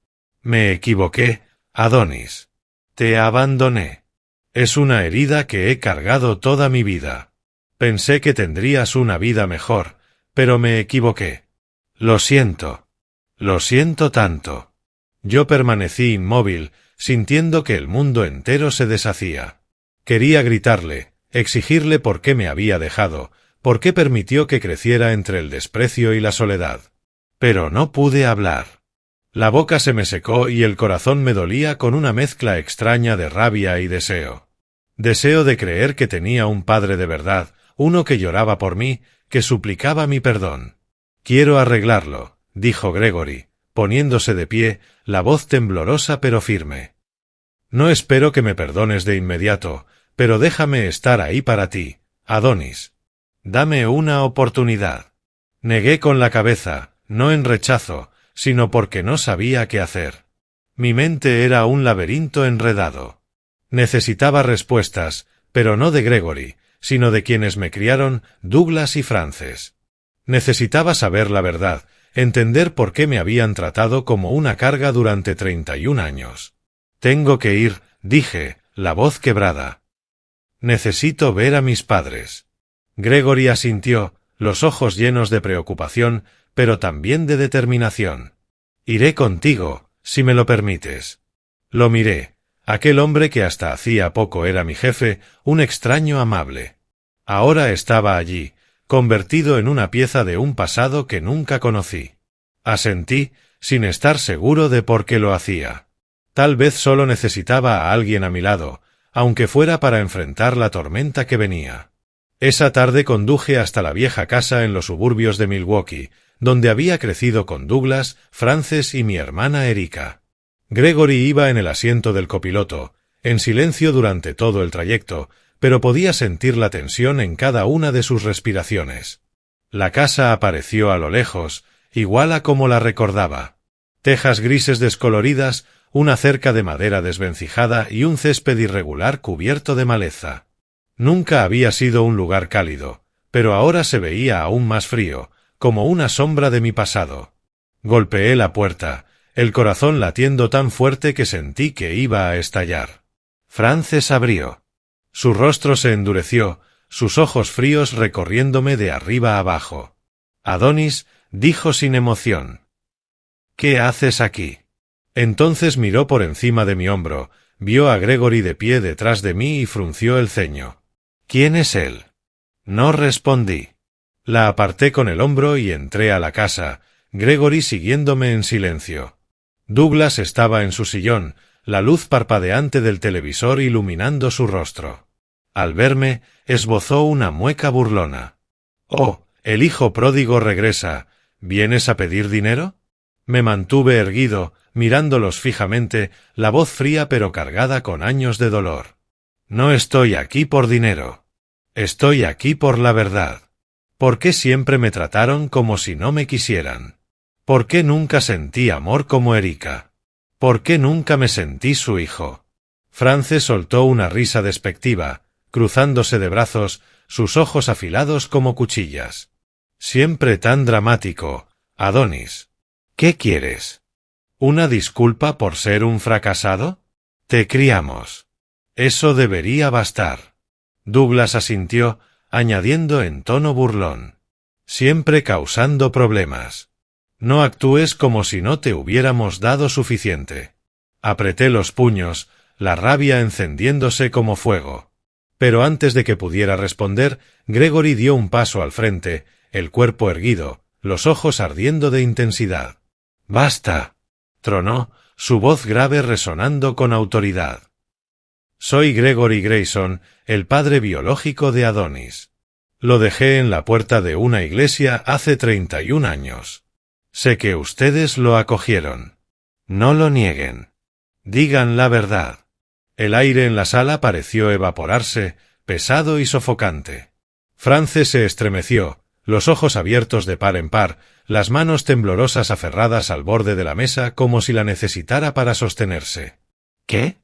Me equivoqué, Adonis. Te abandoné. Es una herida que he cargado toda mi vida. Pensé que tendrías una vida mejor, pero me equivoqué. Lo siento. Lo siento tanto. Yo permanecí inmóvil, sintiendo que el mundo entero se deshacía. Quería gritarle, exigirle por qué me había dejado, por qué permitió que creciera entre el desprecio y la soledad. Pero no pude hablar. La boca se me secó y el corazón me dolía con una mezcla extraña de rabia y deseo. Deseo de creer que tenía un padre de verdad, uno que lloraba por mí, que suplicaba mi perdón. Quiero arreglarlo, dijo Gregory, poniéndose de pie, la voz temblorosa pero firme. No espero que me perdones de inmediato, pero déjame estar ahí para ti, Adonis. Dame una oportunidad. Negué con la cabeza, no en rechazo, sino porque no sabía qué hacer. Mi mente era un laberinto enredado. Necesitaba respuestas, pero no de Gregory, sino de quienes me criaron, Douglas y Frances. Necesitaba saber la verdad, entender por qué me habían tratado como una carga durante 31 años. Tengo que ir, dije, la voz quebrada. Necesito ver a mis padres. Gregory asintió, los ojos llenos de preocupación, pero también de determinación. Iré contigo, si me lo permites. Lo miré. Aquel hombre que hasta hacía poco era mi jefe, un extraño amable. Ahora estaba allí, convertido en una pieza de un pasado que nunca conocí. Asentí, sin estar seguro de por qué lo hacía. Tal vez solo necesitaba a alguien a mi lado, aunque fuera para enfrentar la tormenta que venía. Esa tarde conduje hasta la vieja casa en los suburbios de Milwaukee, donde había crecido con Douglas, Frances y mi hermana Erika. Gregory iba en el asiento del copiloto, en silencio durante todo el trayecto, pero podía sentir la tensión en cada una de sus respiraciones. La casa apareció a lo lejos, igual a como la recordaba. Tejas grises descoloridas, una cerca de madera desvencijada y un césped irregular cubierto de maleza. Nunca había sido un lugar cálido, pero ahora se veía aún más frío, como una sombra de mi pasado. Golpeé la puerta, el corazón latiendo tan fuerte que sentí que iba a estallar. Frances abrió. Su rostro se endureció, sus ojos fríos recorriéndome de arriba abajo. Adonis, dijo sin emoción. ¿Qué haces aquí? Entonces miró por encima de mi hombro, vio a Gregory de pie detrás de mí y frunció el ceño. ¿Quién es él? No respondí. La aparté con el hombro y entré a la casa, Gregory siguiéndome en silencio. Douglas estaba en su sillón, la luz parpadeante del televisor iluminando su rostro. Al verme, esbozó una mueca burlona. «Oh, el hijo pródigo regresa. ¿Vienes a pedir dinero?» Me mantuve erguido, mirándolos fijamente, la voz fría pero cargada con años de dolor. «No estoy aquí por dinero. Estoy aquí por la verdad. ¿Por qué siempre me trataron como si no me quisieran? ¿Por qué nunca sentí amor como Erika? ¿Por qué nunca me sentí su hijo?» Frances soltó una risa despectiva, cruzándose de brazos, sus ojos afilados como cuchillas. «Siempre tan dramático, Adonis. ¿Qué quieres? ¿Una disculpa por ser un fracasado? Te criamos. Eso debería bastar». Douglas asintió, añadiendo en tono burlón. «Siempre causando problemas. No actúes como si no te hubiéramos dado suficiente». Apreté los puños, la rabia encendiéndose como fuego. Pero antes de que pudiera responder, Gregory dio un paso al frente, el cuerpo erguido, los ojos ardiendo de intensidad. «Basta», tronó, su voz grave resonando con autoridad. «Soy Gregory Grayson, el padre biológico de Adonis. Lo dejé en la puerta de una iglesia hace 31 años. Sé que ustedes lo acogieron. No lo nieguen. Digan la verdad». El aire en la sala pareció evaporarse, pesado y sofocante. Frances se estremeció, los ojos abiertos de par en par, las manos temblorosas aferradas al borde de la mesa como si la necesitara para sostenerse. ¿Qué?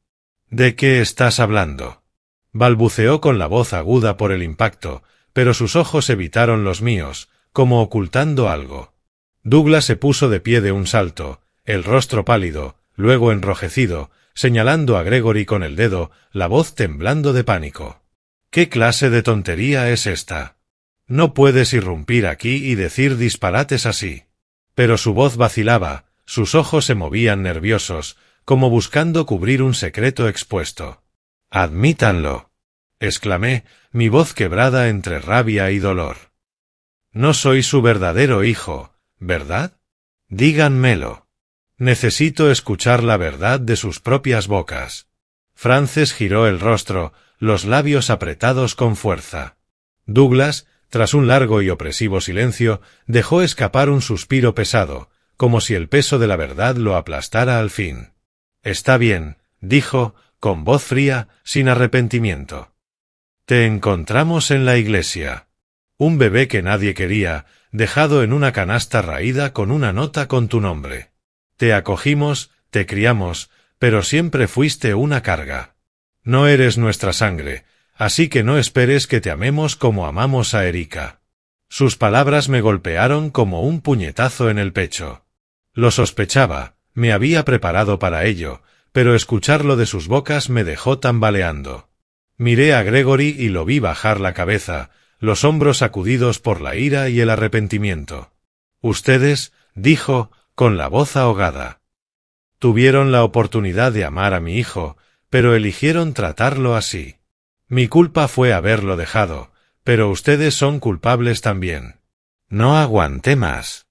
¿De qué estás hablando? Balbuceó con la voz aguda por el impacto, pero sus ojos evitaron los míos, como ocultando algo. Douglas se puso de pie de un salto, el rostro pálido, luego enrojecido, señalando a Gregory con el dedo, la voz temblando de pánico. ¿Qué clase de tontería es esta? No puedes irrumpir aquí y decir disparates así. Pero su voz vacilaba, sus ojos se movían nerviosos, como buscando cubrir un secreto expuesto. «Admítanlo», exclamé, mi voz quebrada entre rabia y dolor. «No soy su verdadero hijo, ¿verdad? Díganmelo. Necesito escuchar la verdad de sus propias bocas». Frances giró el rostro, los labios apretados con fuerza. Douglas, tras un largo y opresivo silencio, dejó escapar un suspiro pesado, como si el peso de la verdad lo aplastara al fin. «Está bien», dijo, con voz fría, sin arrepentimiento. «Te encontramos en la iglesia. Un bebé que nadie quería, dejado en una canasta raída con una nota con tu nombre. Te acogimos, te criamos, pero siempre fuiste una carga. No eres nuestra sangre, así que no esperes que te amemos como amamos a Erika». Sus palabras me golpearon como un puñetazo en el pecho. Lo sospechaba, me había preparado para ello, pero escucharlo de sus bocas me dejó tambaleando. Miré a Gregory y lo vi bajar la cabeza, los hombros sacudidos por la ira y el arrepentimiento. «Ustedes», dijo, con la voz ahogada, «tuvieron la oportunidad de amar a mi hijo, pero eligieron tratarlo así. Mi culpa fue haberlo dejado, pero ustedes son culpables también». No aguanté más.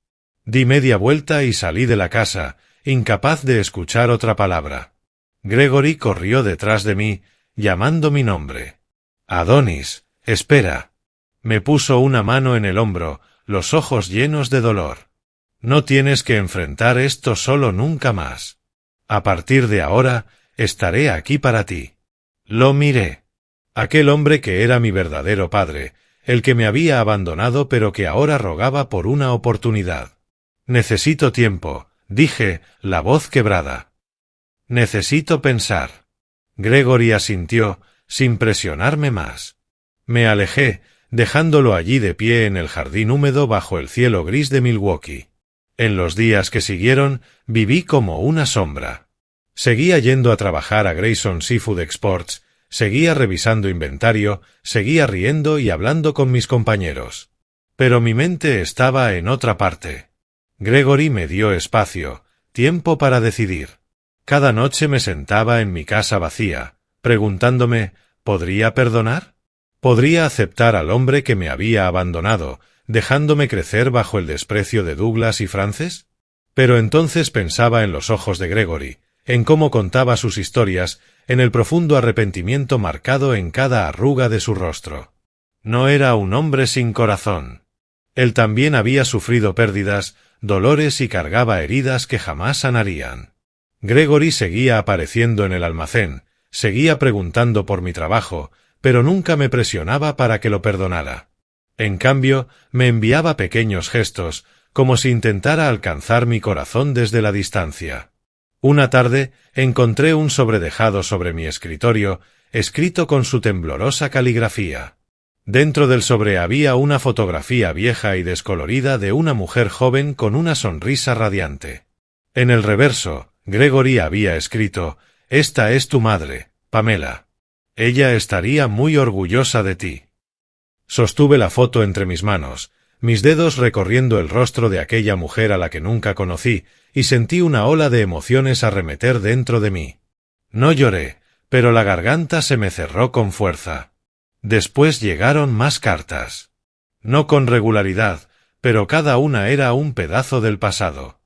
Di media vuelta y salí de la casa, incapaz de escuchar otra palabra. Gregory corrió detrás de mí, llamando mi nombre. «Adonis, espera». Me puso una mano en el hombro, los ojos llenos de dolor. «No tienes que enfrentar esto solo nunca más. A partir de ahora, estaré aquí para ti». Lo miré. Aquel hombre que era mi verdadero padre, el que me había abandonado pero que ahora rogaba por una oportunidad. «Necesito tiempo», dije, la voz quebrada. «Necesito pensar». Gregory asintió, sin presionarme más. Me alejé, dejándolo allí de pie en el jardín húmedo bajo el cielo gris de Milwaukee. En los días que siguieron, viví como una sombra. Seguía yendo a trabajar a Grayson Seafood Exports, seguía revisando inventario, seguía riendo y hablando con mis compañeros. Pero mi mente estaba en otra parte. Gregory me dio espacio, tiempo para decidir. Cada noche me sentaba en mi casa vacía, preguntándome, ¿podría perdonar? ¿Podría aceptar al hombre que me había abandonado, dejándome crecer bajo el desprecio de Douglas y Frances? Pero entonces pensaba en los ojos de Gregory, en cómo contaba sus historias, en el profundo arrepentimiento marcado en cada arruga de su rostro. No era un hombre sin corazón. Él también había sufrido pérdidas, dolores y cargaba heridas que jamás sanarían. Gregory seguía apareciendo en el almacén, seguía preguntando por mi trabajo, pero nunca me presionaba para que lo perdonara. En cambio, me enviaba pequeños gestos, como si intentara alcanzar mi corazón desde la distancia. Una tarde, encontré un sobre dejado sobre mi escritorio, escrito con su temblorosa caligrafía. Dentro del sobre había una fotografía vieja y descolorida de una mujer joven con una sonrisa radiante. En el reverso, Gregory había escrito: «Esta es tu madre, Pamela. Ella estaría muy orgullosa de ti». Sostuve la foto entre mis manos, mis dedos recorriendo el rostro de aquella mujer a la que nunca conocí, y sentí una ola de emociones arremeter dentro de mí. No lloré, pero la garganta se me cerró con fuerza. Después llegaron más cartas. No con regularidad, pero cada una era un pedazo del pasado.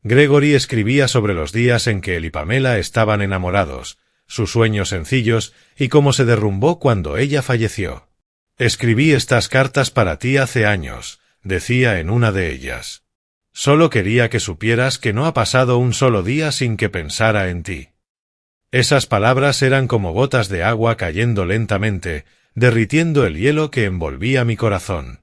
Gregory escribía sobre los días en que él y Pamela estaban enamorados, sus sueños sencillos y cómo se derrumbó cuando ella falleció. «Escribí estas cartas para ti hace años», decía en una de ellas. «Solo quería que supieras que no ha pasado un solo día sin que pensara en ti». Esas palabras eran como gotas de agua cayendo lentamente, derritiendo el hielo que envolvía mi corazón.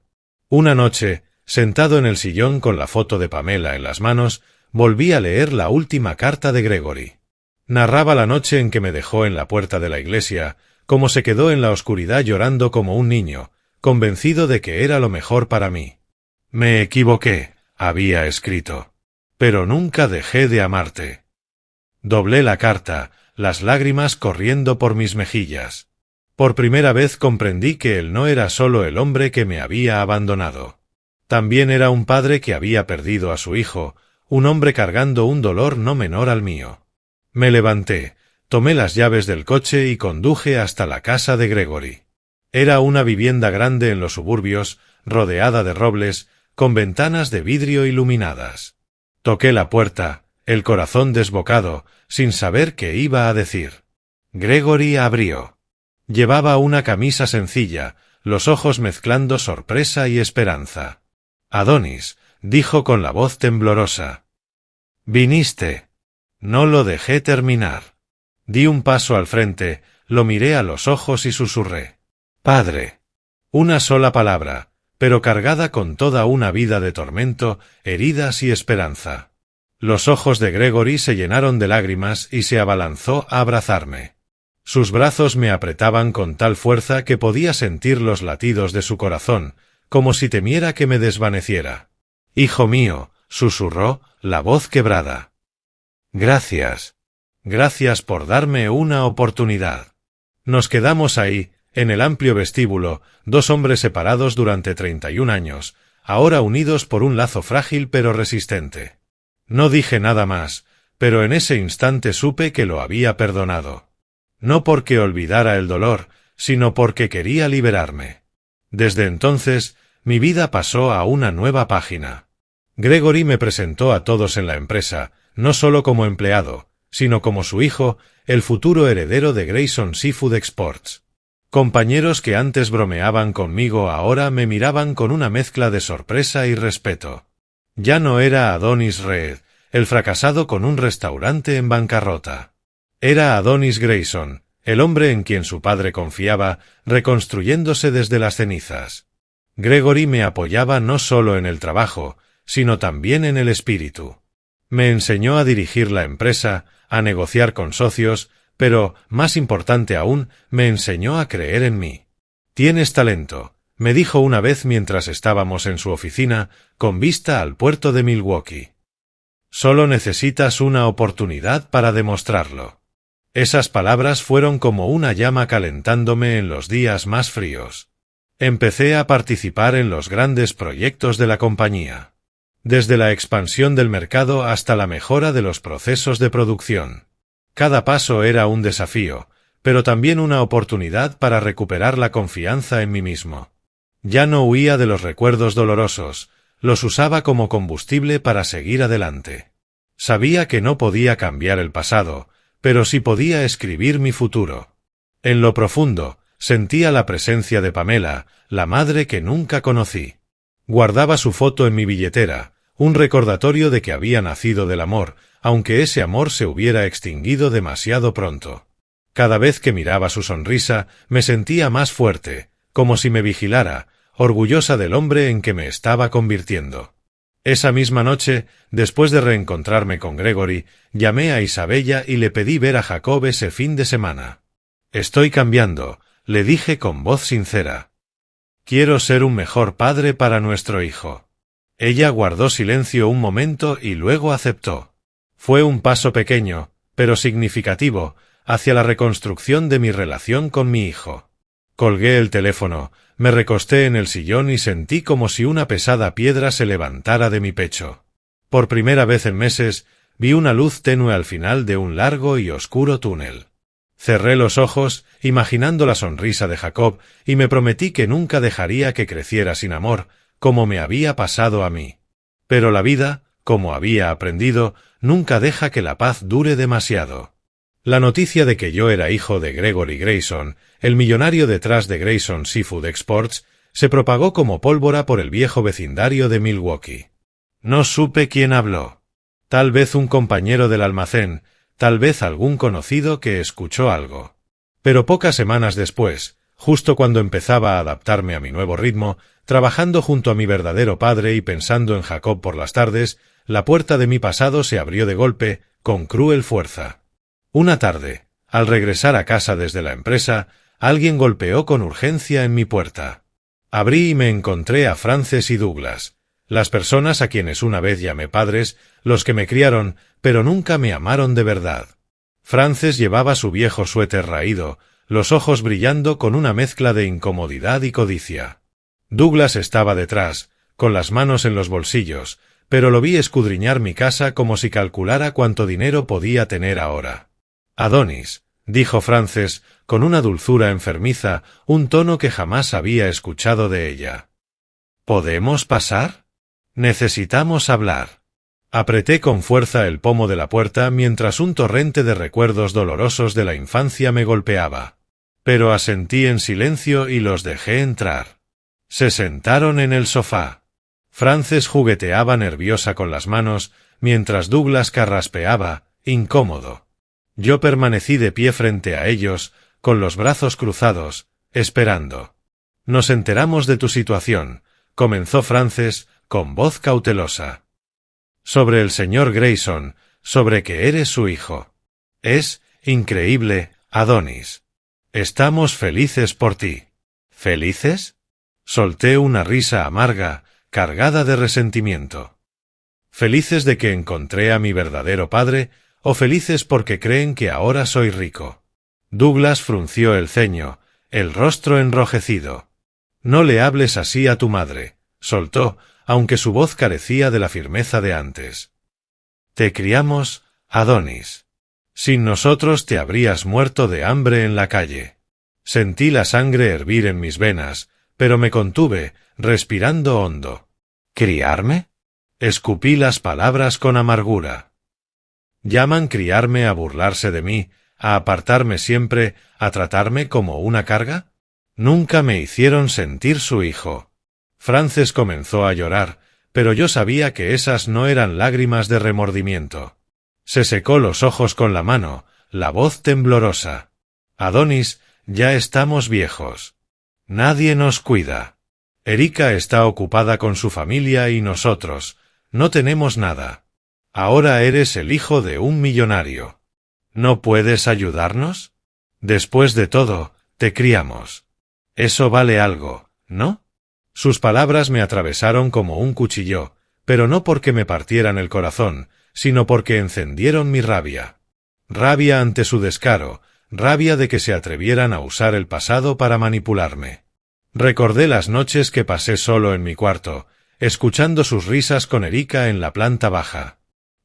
Una noche, sentado en el sillón con la foto de Pamela en las manos, volví a leer la última carta de Gregory. Narraba la noche en que me dejó en la puerta de la iglesia, cómo se quedó en la oscuridad llorando como un niño, convencido de que era lo mejor para mí. Me equivoqué, había escrito. Pero nunca dejé de amarte. Doblé la carta, las lágrimas corriendo por mis mejillas. Por primera vez comprendí que él no era solo el hombre que me había abandonado. También era un padre que había perdido a su hijo, un hombre cargando un dolor no menor al mío. Me levanté, tomé las llaves del coche y conduje hasta la casa de Gregory. Era una vivienda grande en los suburbios, rodeada de robles, con ventanas de vidrio iluminadas. Toqué la puerta, el corazón desbocado, sin saber qué iba a decir. Gregory abrió. Llevaba una camisa sencilla, los ojos mezclando sorpresa y esperanza. Adonis, dijo con la voz temblorosa. Viniste. No lo dejé terminar. Di un paso al frente, lo miré a los ojos y susurré. Padre. Una sola palabra, pero cargada con toda una vida de tormento, heridas y esperanza. Los ojos de Gregory se llenaron de lágrimas y se abalanzó a abrazarme. Sus brazos me apretaban con tal fuerza que podía sentir los latidos de su corazón, como si temiera que me desvaneciera. Hijo mío, susurró, la voz quebrada. Gracias. Gracias por darme una oportunidad. Nos quedamos ahí, en el amplio vestíbulo, dos hombres separados durante 31 años, ahora unidos por un lazo frágil pero resistente. No dije nada más, pero en ese instante supe que lo había perdonado. No porque olvidara el dolor, sino porque quería liberarme. Desde entonces, mi vida pasó a una nueva página. Gregory me presentó a todos en la empresa, no solo como empleado, sino como su hijo, el futuro heredero de Grayson Seafood Exports. Compañeros que antes bromeaban conmigo ahora me miraban con una mezcla de sorpresa y respeto. Ya no era Adonis Reed, el fracasado con un restaurante en bancarrota. Era Adonis Grayson, el hombre en quien su padre confiaba, reconstruyéndose desde las cenizas. Gregory me apoyaba no solo en el trabajo, sino también en el espíritu. Me enseñó a dirigir la empresa, a negociar con socios, pero, más importante aún, me enseñó a creer en mí. Tienes talento, me dijo una vez mientras estábamos en su oficina, con vista al puerto de Milwaukee. Solo necesitas una oportunidad para demostrarlo. Esas palabras fueron como una llama calentándome en los días más fríos. Empecé a participar en los grandes proyectos de la compañía. Desde la expansión del mercado hasta la mejora de los procesos de producción. Cada paso era un desafío, pero también una oportunidad para recuperar la confianza en mí mismo. Ya no huía de los recuerdos dolorosos, los usaba como combustible para seguir adelante. Sabía que no podía cambiar el pasado, pero sí podía escribir mi futuro. En lo profundo, sentía la presencia de Pamela, la madre que nunca conocí. Guardaba su foto en mi billetera, un recordatorio de que había nacido del amor, aunque ese amor se hubiera extinguido demasiado pronto. Cada vez que miraba su sonrisa, me sentía más fuerte, como si me vigilara, orgullosa del hombre en que me estaba convirtiendo. Esa misma noche, después de reencontrarme con Gregory, llamé a Isabella y le pedí ver a Jacob ese fin de semana. Estoy cambiando, le dije con voz sincera. Quiero ser un mejor padre para nuestro hijo. Ella guardó silencio un momento y luego aceptó. Fue un paso pequeño, pero significativo, hacia la reconstrucción de mi relación con mi hijo. Colgué el teléfono, me recosté en el sillón y sentí como si una pesada piedra se levantara de mi pecho. Por primera vez en meses, vi una luz tenue al final de un largo y oscuro túnel. Cerré los ojos, imaginando la sonrisa de Jacob, y me prometí que nunca dejaría que creciera sin amor, como me había pasado a mí. Pero la vida, como había aprendido, nunca deja que la paz dure demasiado. La noticia de que yo era hijo de Gregory Grayson, el millonario detrás de Grayson Seafood Exports, se propagó como pólvora por el viejo vecindario de Milwaukee. No supe quién habló. Tal vez un compañero del almacén, tal vez algún conocido que escuchó algo. Pero pocas semanas después, justo cuando empezaba a adaptarme a mi nuevo ritmo, trabajando junto a mi verdadero padre y pensando en Jacob por las tardes, la puerta de mi pasado se abrió de golpe, con cruel fuerza. Una tarde, al regresar a casa desde la empresa, alguien golpeó con urgencia en mi puerta. Abrí y me encontré a Frances y Douglas, las personas a quienes una vez llamé padres, los que me criaron, pero nunca me amaron de verdad. Frances llevaba su viejo suéter raído, los ojos brillando con una mezcla de incomodidad y codicia. Douglas estaba detrás, con las manos en los bolsillos, pero lo vi escudriñar mi casa como si calculara cuánto dinero podía tener ahora. «Adonis», dijo Frances, con una dulzura enfermiza, un tono que jamás había escuchado de ella. «¿Podemos pasar? Necesitamos hablar». Apreté con fuerza el pomo de la puerta mientras un torrente de recuerdos dolorosos de la infancia me golpeaba. Pero asentí en silencio y los dejé entrar. Se sentaron en el sofá. Frances jugueteaba nerviosa con las manos, mientras Douglas carraspeaba, incómodo. Yo permanecí de pie frente a ellos, con los brazos cruzados, esperando. «Nos enteramos de tu situación», comenzó Frances, con voz cautelosa. «Sobre el señor Grayson, sobre que eres su hijo. Es increíble, Adonis. Estamos felices por ti». «¿Felices?». Solté una risa amarga, cargada de resentimiento. ¿Felices de que encontré a mi verdadero padre, o felices porque creen que ahora soy rico? Douglas frunció el ceño, el rostro enrojecido. «No le hables así a tu madre», soltó, aunque su voz carecía de la firmeza de antes. «Te criamos, Adonis. Sin nosotros te habrías muerto de hambre en la calle». Sentí la sangre hervir en mis venas, pero me contuve, respirando hondo. «¿Criarme?». Escupí las palabras con amargura. ¿Llaman criarme a burlarse de mí, a apartarme siempre, a tratarme como una carga? Nunca me hicieron sentir su hijo. Frances comenzó a llorar, pero yo sabía que esas no eran lágrimas de remordimiento. Se secó los ojos con la mano, la voz temblorosa. «Adonis, ya estamos viejos. Nadie nos cuida. Erika está ocupada con su familia y nosotros no tenemos nada. Ahora eres el hijo de un millonario. ¿No puedes ayudarnos? Después de todo, te criamos. Eso vale algo, ¿no?». Sus palabras me atravesaron como un cuchillo, pero no porque me partieran el corazón, sino porque encendieron mi rabia. Rabia ante su descaro, rabia de que se atrevieran a usar el pasado para manipularme. Recordé las noches que pasé solo en mi cuarto, escuchando sus risas con Erika en la planta baja.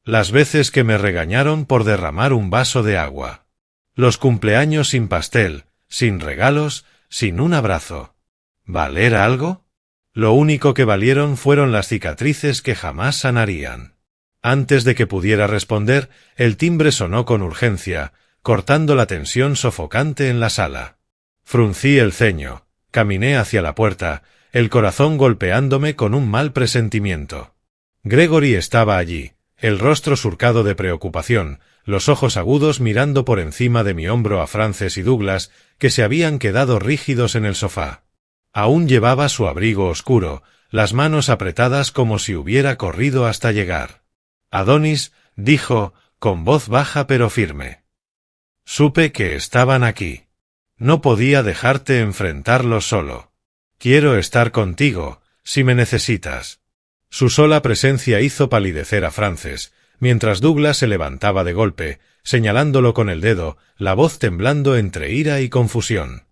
Las veces que me regañaron por derramar un vaso de agua. Los cumpleaños sin pastel, sin regalos, sin un abrazo. ¿Valer algo? Lo único que valieron fueron las cicatrices que jamás sanarían. Antes de que pudiera responder, el timbre sonó con urgencia, cortando la tensión sofocante en la sala. Fruncí el ceño, caminé hacia la puerta, el corazón golpeándome con un mal presentimiento. Gregory estaba allí, el rostro surcado de preocupación, los ojos agudos mirando por encima de mi hombro a Frances y Douglas, que se habían quedado rígidos en el sofá. Aún llevaba su abrigo oscuro, las manos apretadas como si hubiera corrido hasta llegar. «Adonis», dijo, con voz baja pero firme. «Supe que estaban aquí. No podía dejarte enfrentarlo solo. Quiero estar contigo, si me necesitas». Su sola presencia hizo palidecer a Frances, mientras Douglas se levantaba de golpe, señalándolo con el dedo, la voz temblando entre ira y confusión.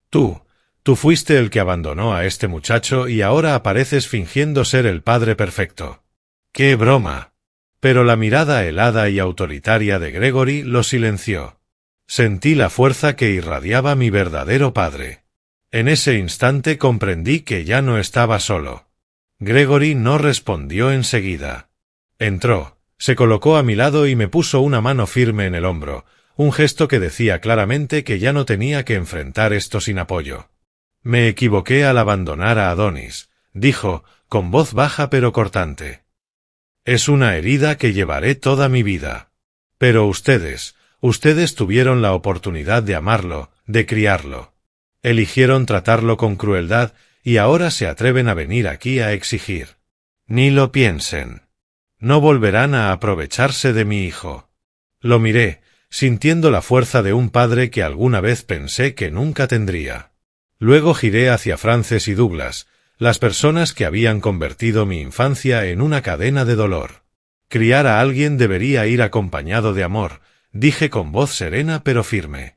Tú fuiste el que abandonó a este muchacho y ahora apareces fingiendo ser el padre perfecto. ¡Qué broma! Pero la mirada helada y autoritaria de Gregory lo silenció. Sentí la fuerza que irradiaba mi verdadero padre. En ese instante comprendí que ya no estaba solo. Gregory no respondió enseguida. Entró, se colocó a mi lado y me puso una mano firme en el hombro, un gesto que decía claramente que ya no tenía que enfrentar esto sin apoyo. «Me equivoqué al abandonar a Adonis», dijo, con voz baja pero cortante. «Es una herida que llevaré toda mi vida. Pero ustedes tuvieron la oportunidad de amarlo, de criarlo. Eligieron tratarlo con crueldad y ahora se atreven a venir aquí a exigir. Ni lo piensen. No volverán a aprovecharse de mi hijo. Lo miré, sintiendo la fuerza de un padre que alguna vez pensé que nunca tendría. Luego giré hacia Frances y Douglas, las personas que habían convertido mi infancia en una cadena de dolor. Criar a alguien debería ir acompañado de amor, dije con voz serena pero firme.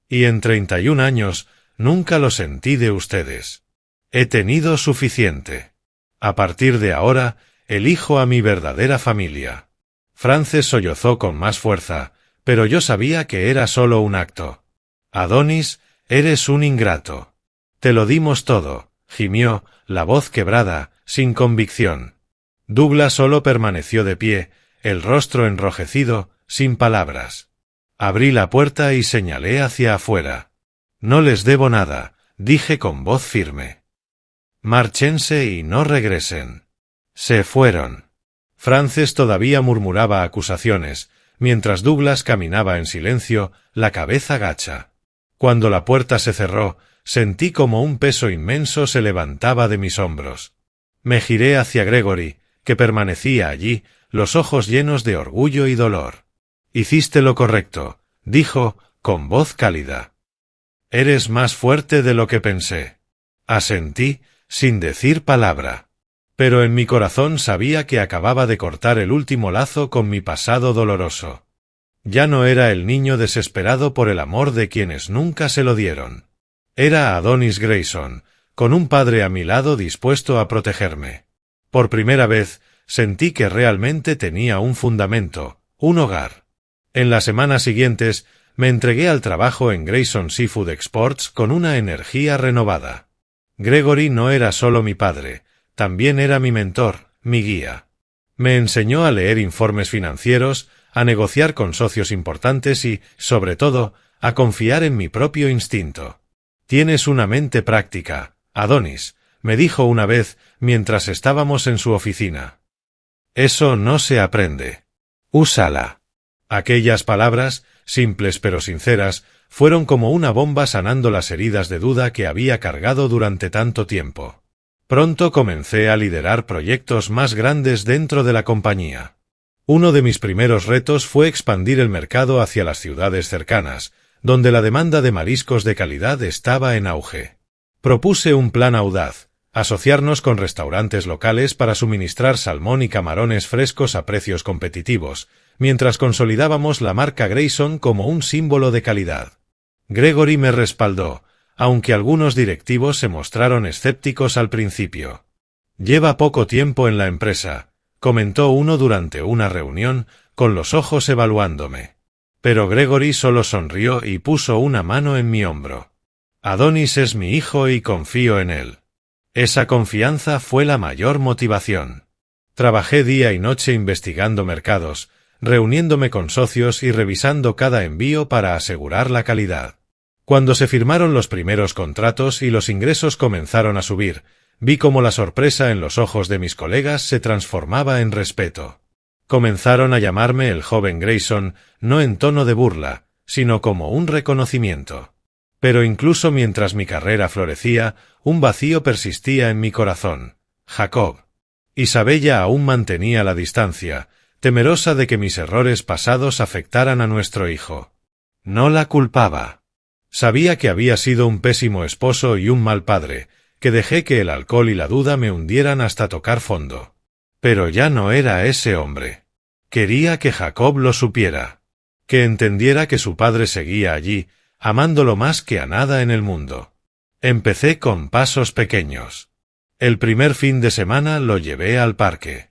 Y en 31 años nunca lo sentí de ustedes. He tenido suficiente. A partir de ahora, elijo a mi verdadera familia. Frances sollozó con más fuerza, pero yo sabía que era solo un acto. Adonis, eres un ingrato. Te lo dimos todo, gimió, la voz quebrada, sin convicción. Douglas solo permaneció de pie, el rostro enrojecido, sin palabras. Abrí la puerta y señalé hacia afuera. No les debo nada, dije con voz firme. Márchense y no regresen. Se fueron. Frances todavía murmuraba acusaciones, mientras Douglas caminaba en silencio, la cabeza gacha. Cuando la puerta se cerró, sentí como un peso inmenso se levantaba de mis hombros. Me giré hacia Gregory, que permanecía allí, los ojos llenos de orgullo y dolor. Hiciste lo correcto, dijo, con voz cálida. Eres más fuerte de lo que pensé. Asentí, sin decir palabra. Pero en mi corazón sabía que acababa de cortar el último lazo con mi pasado doloroso. Ya no era el niño desesperado por el amor de quienes nunca se lo dieron. Era Adonis Grayson, con un padre a mi lado dispuesto a protegerme. Por primera vez, sentí que realmente tenía un fundamento, un hogar. En las semanas siguientes, me entregué al trabajo en Grayson Seafood Exports con una energía renovada. Gregory no era solo mi padre, también era mi mentor, mi guía. Me enseñó a leer informes financieros, a negociar con socios importantes y, sobre todo, a confiar en mi propio instinto. Tienes una mente práctica, Adonis, me dijo una vez mientras estábamos en su oficina. Eso no se aprende. Úsala. Aquellas palabras, simples pero sinceras, fueron como una bomba sanando las heridas de duda que había cargado durante tanto tiempo. Pronto comencé a liderar proyectos más grandes dentro de la compañía. Uno de mis primeros retos fue expandir el mercado hacia las ciudades cercanas, donde la demanda de mariscos de calidad estaba en auge. Propuse un plan audaz, asociarnos con restaurantes locales para suministrar salmón y camarones frescos a precios competitivos, mientras consolidábamos la marca Grayson como un símbolo de calidad. Gregory me respaldó, aunque algunos directivos se mostraron escépticos al principio. Lleva poco tiempo en la empresa, comentó uno durante una reunión, con los ojos evaluándome. Pero Gregory solo sonrió y puso una mano en mi hombro. Adonis es mi hijo y confío en él. Esa confianza fue la mayor motivación. Trabajé día y noche investigando mercados, reuniéndome con socios y revisando cada envío para asegurar la calidad. Cuando se firmaron los primeros contratos y los ingresos comenzaron a subir, vi cómo la sorpresa en los ojos de mis colegas se transformaba en respeto. Comenzaron a llamarme el joven Grayson, no en tono de burla, sino como un reconocimiento. Pero incluso mientras mi carrera florecía, un vacío persistía en mi corazón. Jacob. Isabella aún mantenía la distancia, temerosa de que mis errores pasados afectaran a nuestro hijo. No la culpaba. Sabía que había sido un pésimo esposo y un mal padre, que dejé que el alcohol y la duda me hundieran hasta tocar fondo. Pero ya no era ese hombre. Quería que Jacob lo supiera. Que entendiera que su padre seguía allí, amándolo más que a nada en el mundo. Empecé con pasos pequeños. El primer fin de semana lo llevé al parque.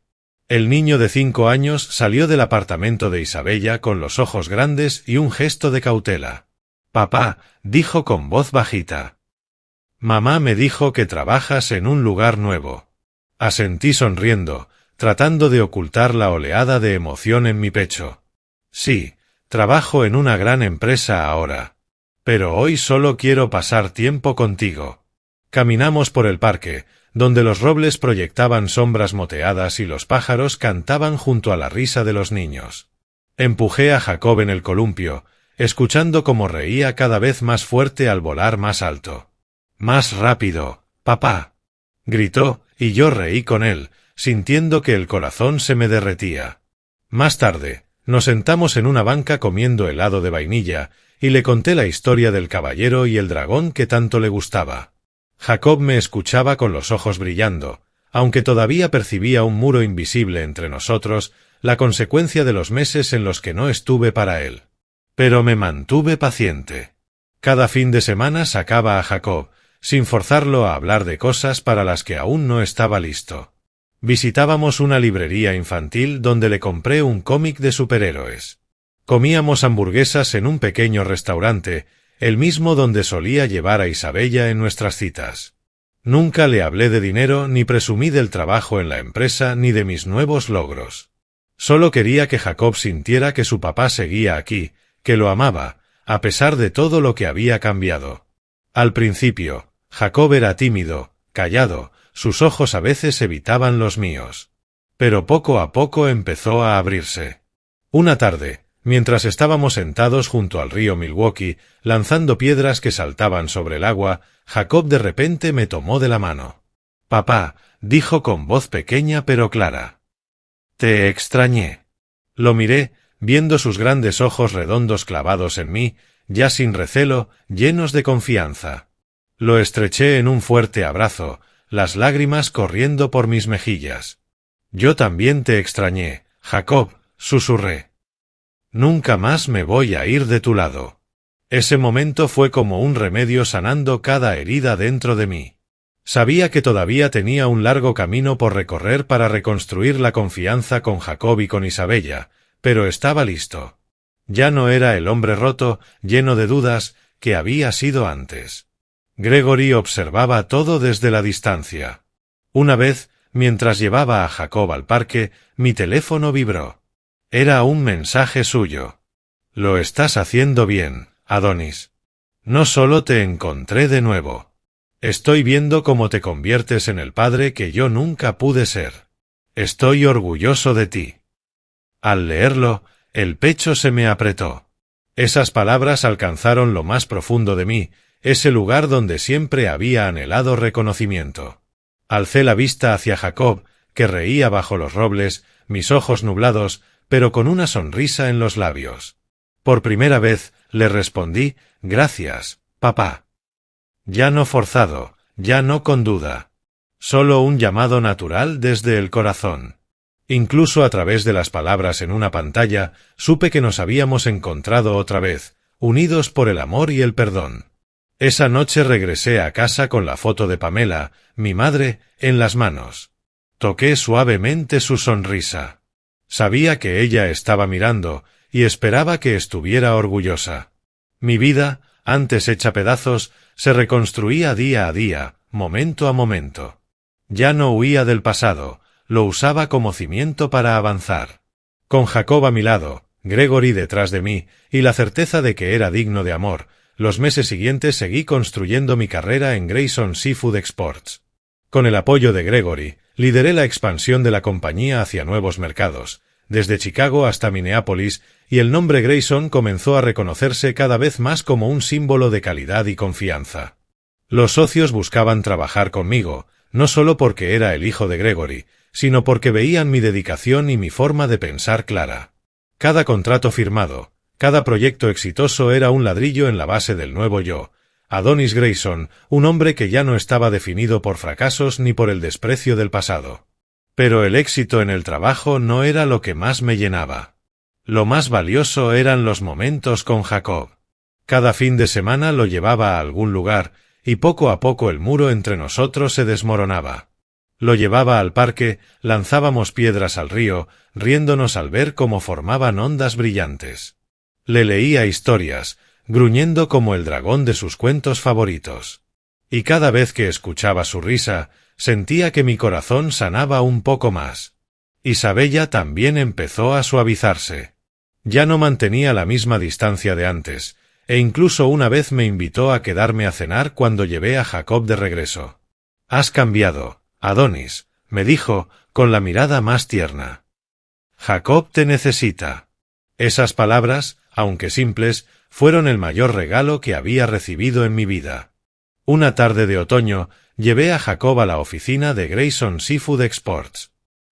El niño de 5 años salió del apartamento de Isabella con los ojos grandes y un gesto de cautela. «Papá», dijo con voz bajita. «Mamá me dijo que trabajas en un lugar nuevo». Asentí sonriendo, tratando de ocultar la oleada de emoción en mi pecho. «Sí, trabajo en una gran empresa ahora. Pero hoy solo quiero pasar tiempo contigo». Caminamos por el parque, donde los robles proyectaban sombras moteadas y los pájaros cantaban junto a la risa de los niños. Empujé a Jacob en el columpio, escuchando cómo reía cada vez más fuerte al volar más alto. «Más rápido, papá», gritó, y yo reí con él, sintiendo que el corazón se me derretía. Más tarde, nos sentamos en una banca comiendo helado de vainilla, y le conté la historia del caballero y el dragón que tanto le gustaba. Jacob me escuchaba con los ojos brillando, aunque todavía percibía un muro invisible entre nosotros, la consecuencia de los meses en los que no estuve para él. Pero me mantuve paciente. Cada fin de semana sacaba a Jacob, sin forzarlo a hablar de cosas para las que aún no estaba listo. Visitábamos una librería infantil donde le compré un cómic de superhéroes. Comíamos hamburguesas en un pequeño restaurante, el mismo donde solía llevar a Isabella en nuestras citas. Nunca le hablé de dinero ni presumí del trabajo en la empresa ni de mis nuevos logros. Solo quería que Jacob sintiera que su papá seguía aquí, que lo amaba, a pesar de todo lo que había cambiado. Al principio, Jacob era tímido, callado, sus ojos a veces evitaban los míos. Pero poco a poco empezó a abrirse. Una tarde, mientras estábamos sentados junto al río Milwaukee, lanzando piedras que saltaban sobre el agua, Jacob de repente me tomó de la mano. «Papá», dijo con voz pequeña pero clara. «Te extrañé». Lo miré, viendo sus grandes ojos redondos clavados en mí, ya sin recelo, llenos de confianza. Lo estreché en un fuerte abrazo, las lágrimas corriendo por mis mejillas. «Yo también te extrañé, Jacob», susurré. «Nunca más me voy a ir de tu lado». Ese momento fue como un remedio sanando cada herida dentro de mí. Sabía que todavía tenía un largo camino por recorrer para reconstruir la confianza con Jacob y con Isabella, pero estaba listo. Ya no era el hombre roto, lleno de dudas, que había sido antes. Gregory observaba todo desde la distancia. Una vez, mientras llevaba a Jacob al parque, mi teléfono vibró. Era un mensaje suyo. «Lo estás haciendo bien, Adonis. No solo te encontré de nuevo. Estoy viendo cómo te conviertes en el padre que yo nunca pude ser. Estoy orgulloso de ti». Al leerlo, el pecho se me apretó. Esas palabras alcanzaron lo más profundo de mí, ese lugar donde siempre había anhelado reconocimiento. Alcé la vista hacia Jacob, que reía bajo los robles, mis ojos nublados, pero con una sonrisa en los labios. Por primera vez, le respondí, «Gracias, papá». Ya no forzado, ya no con duda. Solo un llamado natural desde el corazón. Incluso a través de las palabras en una pantalla, supe que nos habíamos encontrado otra vez, unidos por el amor y el perdón. Esa noche regresé a casa con la foto de Pamela, mi madre, en las manos. Toqué suavemente su sonrisa. Sabía que ella estaba mirando, y esperaba que estuviera orgullosa. Mi vida, antes hecha pedazos, se reconstruía día a día, momento a momento. Ya no huía del pasado, lo usaba como cimiento para avanzar. Con Jacob a mi lado, Gregory detrás de mí, y la certeza de que era digno de amor, los meses siguientes seguí construyendo mi carrera en Grayson Seafood Exports. Con el apoyo de Gregory, lideré la expansión de la compañía hacia nuevos mercados, desde Chicago hasta Minneapolis, y el nombre Grayson comenzó a reconocerse cada vez más como un símbolo de calidad y confianza. Los socios buscaban trabajar conmigo, no solo porque era el hijo de Gregory, sino porque veían mi dedicación y mi forma de pensar clara. Cada contrato firmado, cada proyecto exitoso era un ladrillo en la base del nuevo yo, Adonis Grayson, un hombre que ya no estaba definido por fracasos ni por el desprecio del pasado. Pero el éxito en el trabajo no era lo que más me llenaba. Lo más valioso eran los momentos con Jacob. Cada fin de semana lo llevaba a algún lugar, y poco a poco el muro entre nosotros se desmoronaba. Lo llevaba al parque, lanzábamos piedras al río, riéndonos al ver cómo formaban ondas brillantes. Le leía historias, gruñendo como el dragón de sus cuentos favoritos. Y cada vez que escuchaba su risa, sentía que mi corazón sanaba un poco más. Isabella también empezó a suavizarse. Ya no mantenía la misma distancia de antes, e incluso una vez me invitó a quedarme a cenar cuando llevé a Jacob de regreso. «Has cambiado, Adonis», me dijo, con la mirada más tierna. «Jacob te necesita». Esas palabras, aunque simples, fueron el mayor regalo que había recibido en mi vida. Una tarde de otoño, llevé a Jacob a la oficina de Grayson Seafood Exports.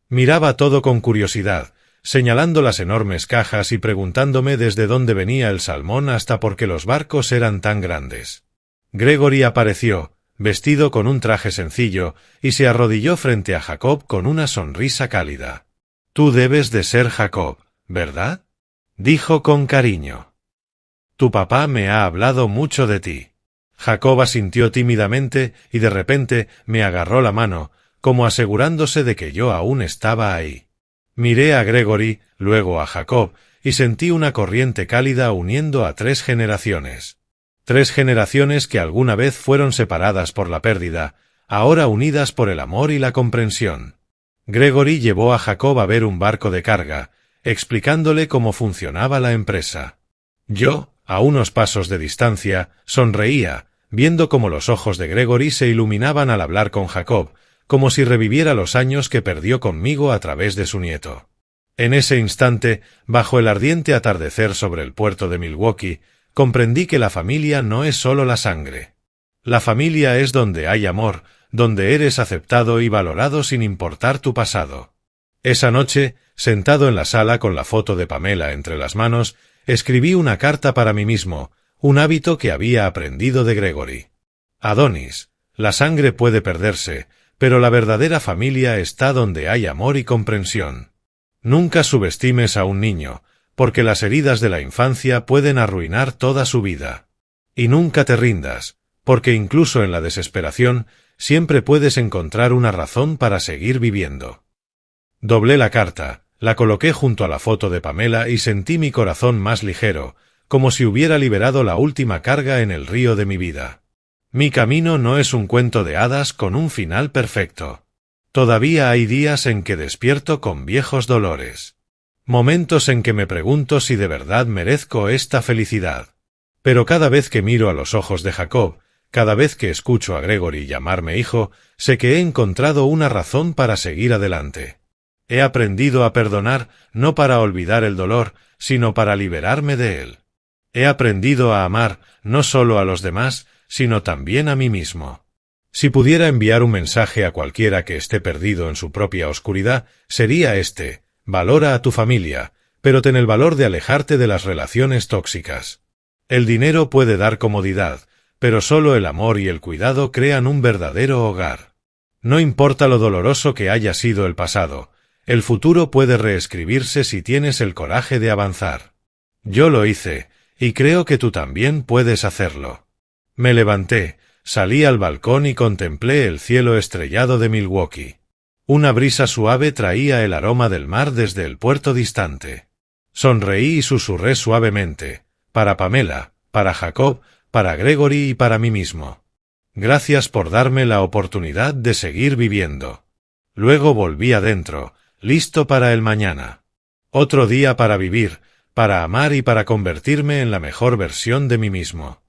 Miraba todo con curiosidad, señalando las enormes cajas y preguntándome desde dónde venía el salmón hasta por qué los barcos eran tan grandes. Gregory apareció, vestido con un traje sencillo, y se arrodilló frente a Jacob con una sonrisa cálida. «Tú debes de ser Jacob, ¿verdad?», dijo con cariño. «Tu papá me ha hablado mucho de ti». Jacob asintió tímidamente y de repente me agarró la mano, como asegurándose de que yo aún estaba ahí. Miré a Gregory, luego a Jacob, y sentí una corriente cálida uniendo a 3 generaciones. 3 generaciones que alguna vez fueron separadas por la pérdida, ahora unidas por el amor y la comprensión. Gregory llevó a Jacob a ver un barco de carga, explicándole cómo funcionaba la empresa. Yo, a unos pasos de distancia, sonreía, viendo cómo los ojos de Gregory se iluminaban al hablar con Jacob, como si reviviera los años que perdió conmigo a través de su nieto. En ese instante, bajo el ardiente atardecer sobre el puerto de Milwaukee, comprendí que la familia no es solo la sangre. La familia es donde hay amor, donde eres aceptado y valorado sin importar tu pasado. Esa noche, sentado en la sala con la foto de Pamela entre las manos, escribí una carta para mí mismo, un hábito que había aprendido de Gregory. Adonis, la sangre puede perderse, pero la verdadera familia está donde hay amor y comprensión. Nunca subestimes a un niño, porque las heridas de la infancia pueden arruinar toda su vida. Y nunca te rindas, porque incluso en la desesperación, siempre puedes encontrar una razón para seguir viviendo. Doblé la carta, la coloqué junto a la foto de Pamela y sentí mi corazón más ligero, como si hubiera liberado la última carga en el río de mi vida. Mi camino no es un cuento de hadas con un final perfecto. Todavía hay días en que despierto con viejos dolores. Momentos en que me pregunto si de verdad merezco esta felicidad. Pero cada vez que miro a los ojos de Jacob, cada vez que escucho a Gregory llamarme hijo, sé que he encontrado una razón para seguir adelante. He aprendido a perdonar, no para olvidar el dolor, sino para liberarme de él. He aprendido a amar, no solo a los demás, sino también a mí mismo. Si pudiera enviar un mensaje a cualquiera que esté perdido en su propia oscuridad, sería este: valora a tu familia, pero ten el valor de alejarte de las relaciones tóxicas. El dinero puede dar comodidad, pero solo el amor y el cuidado crean un verdadero hogar. No importa lo doloroso que haya sido el pasado, el futuro puede reescribirse si tienes el coraje de avanzar. Yo lo hice, y creo que tú también puedes hacerlo. Me levanté, salí al balcón y contemplé el cielo estrellado de Milwaukee. Una brisa suave traía el aroma del mar desde el puerto distante. Sonreí y susurré suavemente, para Pamela, para Jacob, para Gregory y para mí mismo. Gracias por darme la oportunidad de seguir viviendo. Luego volví adentro, listo para el mañana. Otro día para vivir, para amar y para convertirme en la mejor versión de mí mismo.